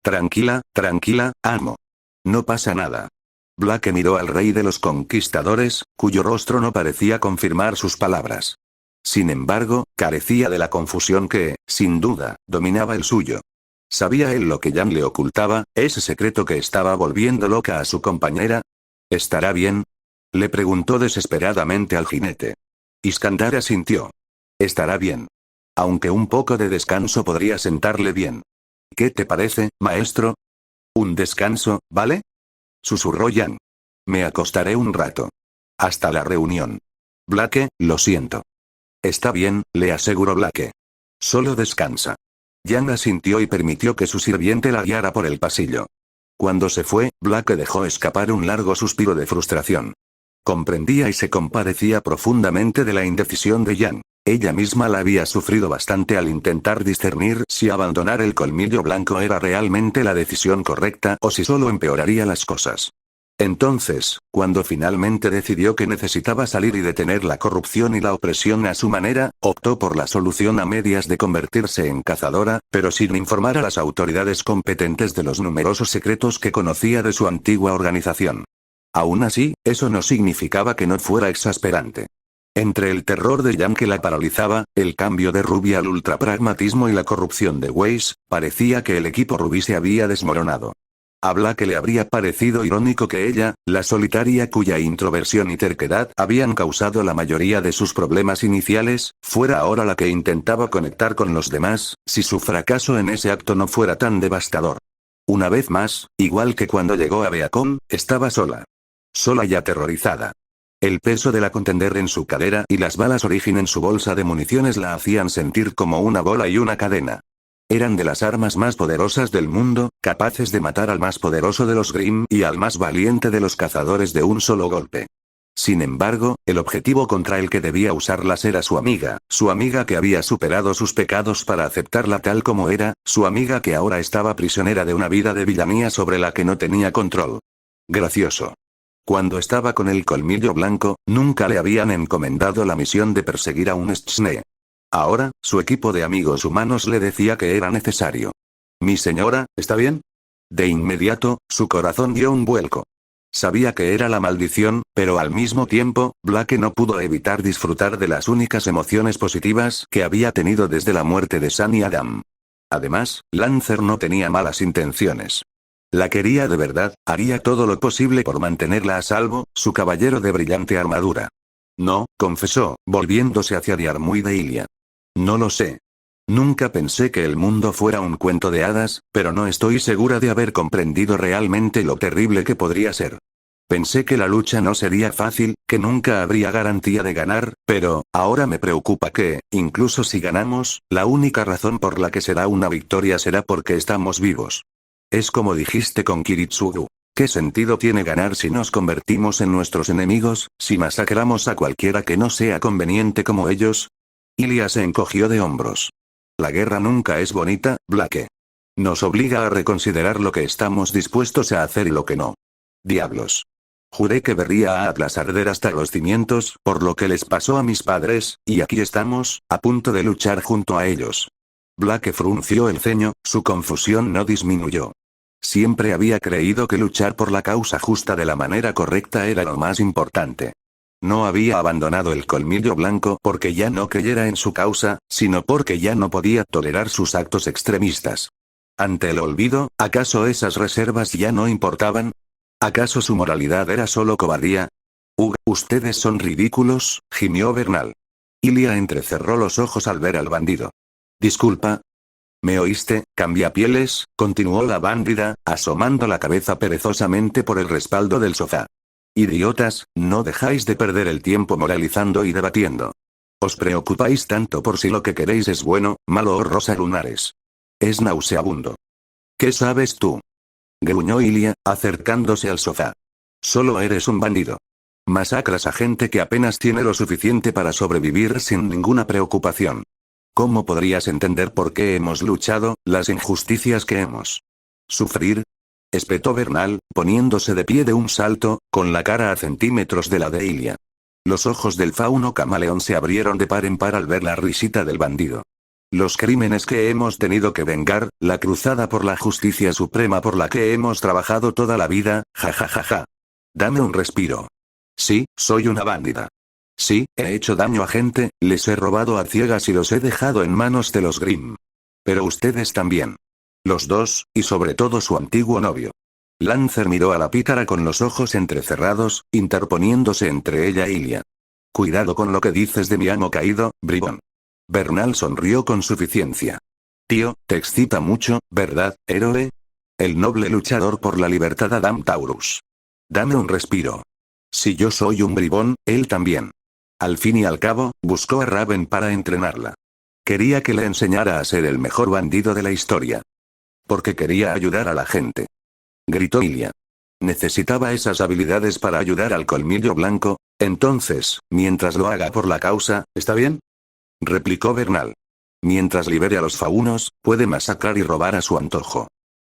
Tranquila, tranquila, amo. No pasa nada. Blake miró al rey de los conquistadores, cuyo rostro no parecía confirmar sus palabras. Sin embargo, carecía de la confusión que, sin duda, dominaba el suyo. ¿Sabía él lo que Jan le ocultaba, ese secreto que estaba volviendo loca a su compañera? ¿Estará bien? Le preguntó desesperadamente al jinete. Iskandar asintió. Estará bien. Aunque un poco de descanso podría sentarle bien. ¿Qué te parece, maestro? ¿Un descanso, vale? Susurró Jan. Me acostaré un rato. Hasta la reunión. Blake, lo siento. Está bien, le aseguró Blake. Solo descansa. Jan asintió y permitió que su sirviente la guiara por el pasillo. Cuando se fue, Blake dejó escapar un largo suspiro de frustración. Comprendía y se compadecía profundamente de la indecisión de Jan. Ella misma la había sufrido bastante al intentar discernir si abandonar el colmillo blanco era realmente la decisión correcta o si solo empeoraría las cosas. Entonces, cuando finalmente decidió que necesitaba salir y detener la corrupción y la opresión a su manera, optó por la solución a medias de convertirse en cazadora, pero sin informar a las autoridades competentes de los numerosos secretos que conocía de su antigua organización. Aún así, eso no significaba que no fuera exasperante. Entre el terror de Jan que la paralizaba, el cambio de Ruby al ultrapragmatismo y la corrupción de Weiss, parecía que el equipo Ruby se había desmoronado. A Blake le habría parecido irónico que ella, la solitaria cuya introversión y terquedad habían causado la mayoría de sus problemas iniciales, fuera ahora la que intentaba conectar con los demás, si su fracaso en ese acto no fuera tan devastador. Una vez más, igual que cuando llegó a Beacon, estaba sola. Sola y aterrorizada. El peso de la contender en su cadera y las balas origen en su bolsa de municiones la hacían sentir como una bola y una cadena. Eran de las armas más poderosas del mundo, capaces de matar al más poderoso de los Grimm y al más valiente de los cazadores de un solo golpe. Sin embargo, el objetivo contra el que debía usarlas era su amiga que había superado sus pecados para aceptarla tal como era, su amiga que ahora estaba prisionera de una vida de villanía sobre la que no tenía control. Gracioso. Cuando estaba con el colmillo blanco, nunca le habían encomendado la misión de perseguir a un Stschne. Ahora, su equipo de amigos humanos le decía que era necesario. «Mi señora, ¿está bien?» De inmediato, su corazón dio un vuelco. Sabía que era la maldición, pero al mismo tiempo, Blake no pudo evitar disfrutar de las únicas emociones positivas que había tenido desde la muerte de Sun y Adam. Además, Lancer no tenía malas intenciones. La quería de verdad, haría todo lo posible por mantenerla a salvo, su caballero de brillante armadura. No, confesó, volviéndose hacia Diarmuid e Ilia. No lo sé. Nunca pensé que el mundo fuera un cuento de hadas, pero no estoy segura de haber comprendido realmente lo terrible que podría ser. Pensé que la lucha no sería fácil, que nunca habría garantía de ganar, pero, ahora me preocupa que, incluso si ganamos, la única razón por la que será una victoria será porque estamos vivos. Es como dijiste con Kiritsugu. ¿Qué sentido tiene ganar si nos convertimos en nuestros enemigos, si masacramos a cualquiera que no sea conveniente como ellos? Ilia se encogió de hombros. La guerra nunca es bonita, Blake. Nos obliga a reconsiderar lo que estamos dispuestos a hacer y lo que no. Diablos. Juré que vería a Atlas arder hasta los cimientos, por lo que les pasó a mis padres, y aquí estamos, a punto de luchar junto a ellos. Blake frunció el ceño, su confusión no disminuyó. Siempre había creído que luchar por la causa justa de la manera correcta era lo más importante. no había abandonado el colmillo blanco porque ya no creyera en su causa, sino porque ya no podía tolerar sus actos extremistas. Ante el olvido, ¿acaso esas reservas ya no importaban? ¿Acaso su moralidad era solo cobardía? Ustedes son ridículos, gimió Bernal. Ilia entrecerró los ojos al ver al bandido. Disculpa. ¿Me oíste, Cambiapieles?, continuó la bandida, asomando la cabeza perezosamente por el respaldo del sofá. Idiotas, no dejáis de perder el tiempo moralizando y debatiendo. Os preocupáis tanto por si lo que queréis es bueno, malo o rosa lunares. Es nauseabundo. ¿Qué sabes tú? Gruñó Ilia, acercándose al sofá. Solo eres un bandido. Masacras a gente que apenas tiene lo suficiente para sobrevivir sin ninguna preocupación. ¿Cómo podrías entender por qué hemos luchado, las injusticias que hemos sufrir? Espetó Bernal, poniéndose de pie de un salto, con la cara a centímetros de la de Ilia. Los ojos del fauno camaleón se abrieron de par en par al ver la risita del bandido. Los crímenes que hemos tenido que vengar, la cruzada por la justicia suprema por la que hemos trabajado toda la vida, jajajaja. Dame un respiro. Sí, soy una bandida. Sí, he hecho daño a gente, les he robado a ciegas y los he dejado en manos de los Grimm. Pero ustedes también. Los dos, y sobre todo su antiguo novio. Lancer miró a la pícara con los ojos entrecerrados, interponiéndose entre ella e Ilia. Cuidado con lo que dices de mi amo caído, bribón. Bernal sonrió con suficiencia. Tío, te excita mucho, ¿verdad, héroe? El noble luchador por la libertad Adam Taurus. Dame un respiro. Si yo soy un bribón, él también. Al fin y al cabo, buscó a Raven para entrenarla. Quería que le enseñara a ser el mejor bandido de la historia. Porque quería ayudar a la gente. Gritó Ilia. Necesitaba esas habilidades para ayudar al colmillo blanco, entonces, mientras lo haga por la causa, ¿está bien? Replicó Bernal. Mientras libere a los faunos, puede masacrar y robar a su antojo.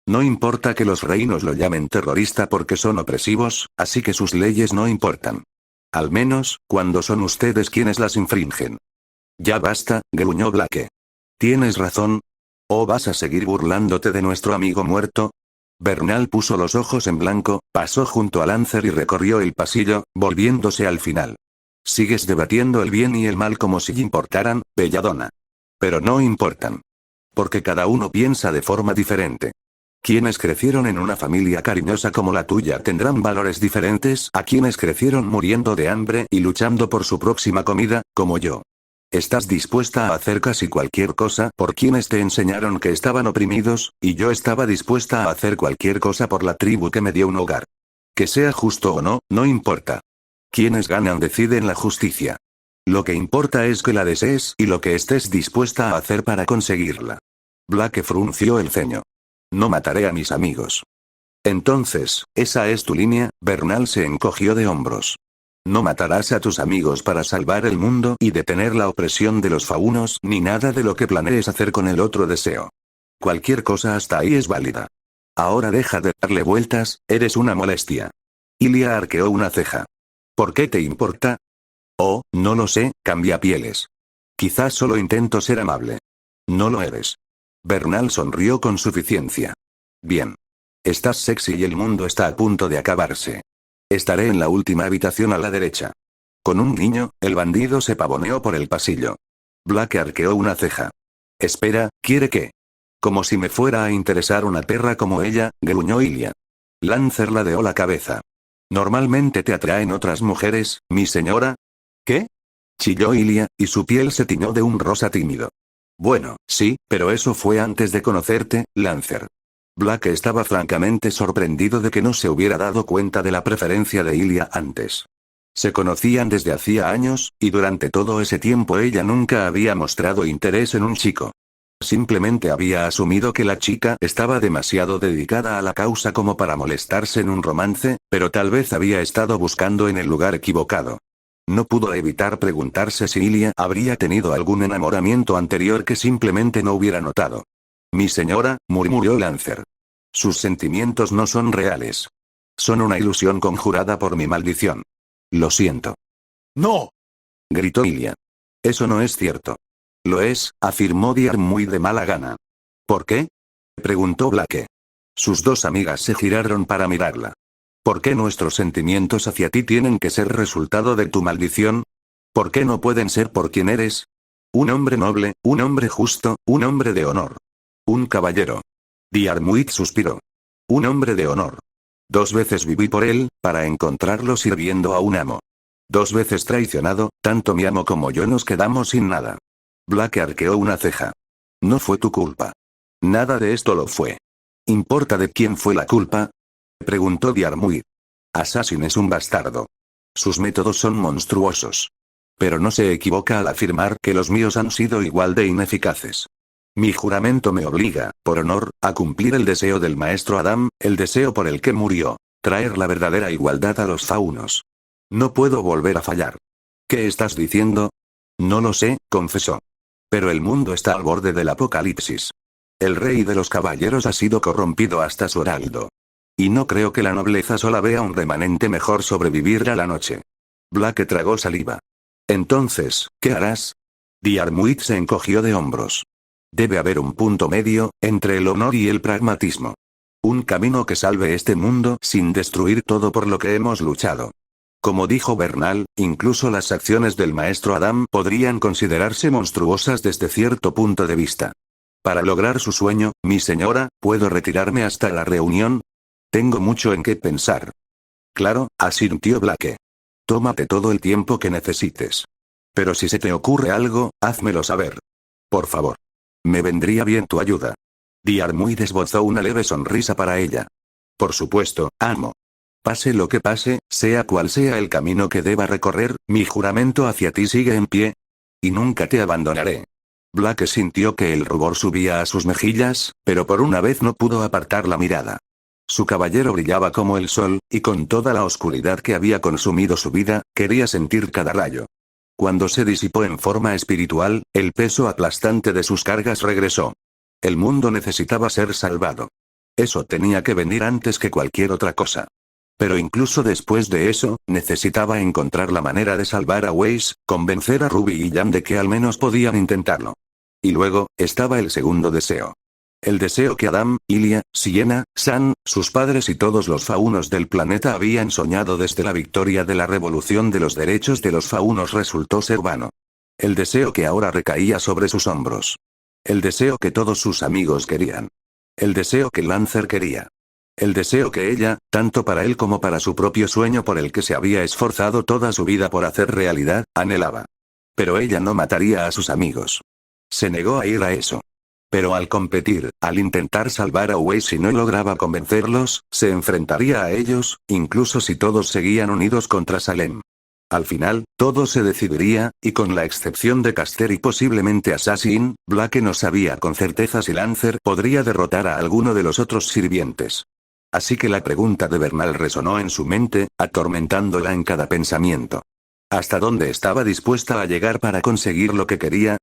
No importa que los reinos lo llamen terrorista porque son opresivos, así que sus leyes no importan. Al menos, cuando son ustedes quienes las infringen. Ya basta, gruñó Blake. Tienes razón. ¿O vas a seguir burlándote de nuestro amigo muerto? Bernal puso los ojos en blanco, pasó junto a Lancer y recorrió el pasillo, volviéndose al final. Sigues debatiendo el bien y el mal como si importaran, belladona. Pero no importan. Porque cada uno piensa de forma diferente. Quienes crecieron en una familia cariñosa como la tuya tendrán valores diferentes a quienes crecieron muriendo de hambre y luchando por su próxima comida, como yo. Estás dispuesta a hacer casi cualquier cosa por quienes te enseñaron que estaban oprimidos, y yo estaba dispuesta a hacer cualquier cosa por la tribu que me dio un hogar. Que sea justo o no, no importa. Quienes ganan deciden la justicia. Lo que importa es que la desees y lo que estés dispuesta a hacer para conseguirla. Blake frunció el ceño. No mataré a mis amigos. Entonces, ¿esa es tu línea? Bernal se encogió de hombros. No matarás a tus amigos para salvar el mundo y detener la opresión de los faunos ni nada de lo que planees hacer con el otro deseo. Cualquier cosa hasta ahí es válida. Ahora deja de darle vueltas, eres una molestia. Ilia arqueó una ceja. ¿Por qué te importa? Oh, no lo sé, Cambiapieles. Quizás solo intento ser amable. No lo eres. Bernal sonrió con suficiencia. Bien. Estás sexy y el mundo está a punto de acabarse. Estaré en la última habitación a la derecha. Con un niño, el bandido se pavoneó por el pasillo. Blake arqueó una ceja. Espera, ¿quiere qué? Como si me fuera a interesar una perra como ella, gruñó Ilia. Lancer ladeó la cabeza. ¿Normalmente te atraen otras mujeres, mi señora? ¿Qué? Chilló Ilia, y su piel se tiñó de un rosa tímido. Bueno, sí, pero eso fue antes de conocerte, Lancer. Blake estaba francamente sorprendido de que no se hubiera dado cuenta de la preferencia de Ilia antes. Se conocían desde hacía años, y durante todo ese tiempo ella nunca había mostrado interés en un chico. Simplemente había asumido que la chica estaba demasiado dedicada a la causa como para molestarse en un romance, pero tal vez había estado buscando en el lugar equivocado. No pudo evitar preguntarse si Ilia habría tenido algún enamoramiento anterior que simplemente no hubiera notado. Mi señora, murmuró Lancer. Sus sentimientos no son reales. Son una ilusión conjurada por mi maldición. Lo siento. ¡No! Gritó Ilia. Eso no es cierto. Lo es, afirmó Diar muy de mala gana. ¿Por qué? Preguntó Blake. Sus dos amigas se giraron para mirarla. ¿Por qué nuestros sentimientos hacia ti tienen que ser resultado de tu maldición? ¿Por qué no pueden ser por quien eres? Un hombre noble, un hombre justo, un hombre de honor. Un caballero. Diarmuid suspiró. Un hombre de honor. 2 veces viví por él, para encontrarlo sirviendo a un amo. 2 veces traicionado, tanto mi amo como yo nos quedamos sin nada. Black arqueó una ceja. No fue tu culpa. Nada de esto lo fue. ¿Importa de quién fue la culpa? Preguntó Diarmuid. Assassin es un bastardo. Sus métodos son monstruosos. Pero no se equivoca al afirmar que los míos han sido igual de ineficaces. Mi juramento me obliga, por honor, a cumplir el deseo del maestro Adam, el deseo por el que murió. Traer la verdadera igualdad a los faunos. No puedo volver a fallar. ¿Qué estás diciendo? No lo sé, confesó. Pero el mundo está al borde del apocalipsis. El rey de los caballeros ha sido corrompido hasta su heraldo. Y no creo que la nobleza sola vea un remanente mejor sobrevivir a la noche. Black tragó saliva. Entonces, ¿qué harás? Diarmuid se encogió de hombros. Debe haber un punto medio, entre el honor y el pragmatismo. Un camino que salve este mundo sin destruir todo por lo que hemos luchado. Como dijo Bernal, incluso las acciones del maestro Adam podrían considerarse monstruosas desde cierto punto de vista. Para lograr su sueño, mi señora, ¿puedo retirarme hasta la reunión? Tengo mucho en qué pensar. Claro, asintió Blake. Tómate todo el tiempo que necesites. Pero si se te ocurre algo, házmelo saber. Por favor. Me vendría bien tu ayuda. Diarmuid esbozó una leve sonrisa para ella. Por supuesto, amo. Pase lo que pase, sea cual sea el camino que deba recorrer, mi juramento hacia ti sigue en pie. Y nunca te abandonaré. Blake sintió que el rubor subía a sus mejillas, pero por una vez no pudo apartar la mirada. Su caballero brillaba como el sol, y con toda la oscuridad que había consumido su vida, quería sentir cada rayo. Cuando se disipó en forma espiritual, el peso aplastante de sus cargas regresó. El mundo necesitaba ser salvado. Eso tenía que venir antes que cualquier otra cosa. Pero incluso después de eso, necesitaba encontrar la manera de salvar a Weiss, convencer a Ruby y Jan de que al menos podían intentarlo. Y luego, estaba el segundo deseo. El deseo que Adam, Ilia, Sienna, San, sus padres y todos los faunos del planeta habían soñado desde la victoria de la revolución de los derechos de los faunos resultó ser vano. El deseo que ahora recaía sobre sus hombros. El deseo que todos sus amigos querían. El deseo que Lancer quería. El deseo que ella, tanto para él como para su propio sueño por el que se había esforzado toda su vida por hacer realidad, anhelaba. Pero ella no mataría a sus amigos. Se negó a ir a eso. Pero al competir, al intentar salvar a Weiss y no lograba convencerlos, se enfrentaría a ellos, incluso si todos seguían unidos contra Salem. Al final, todo se decidiría, y con la excepción de Caster y posiblemente Assassin, Blake no sabía con certeza si Lancer podría derrotar a alguno de los otros sirvientes. Así que la pregunta de Bernal resonó en su mente, atormentándola en cada pensamiento. ¿Hasta dónde estaba dispuesta a llegar para conseguir lo que quería?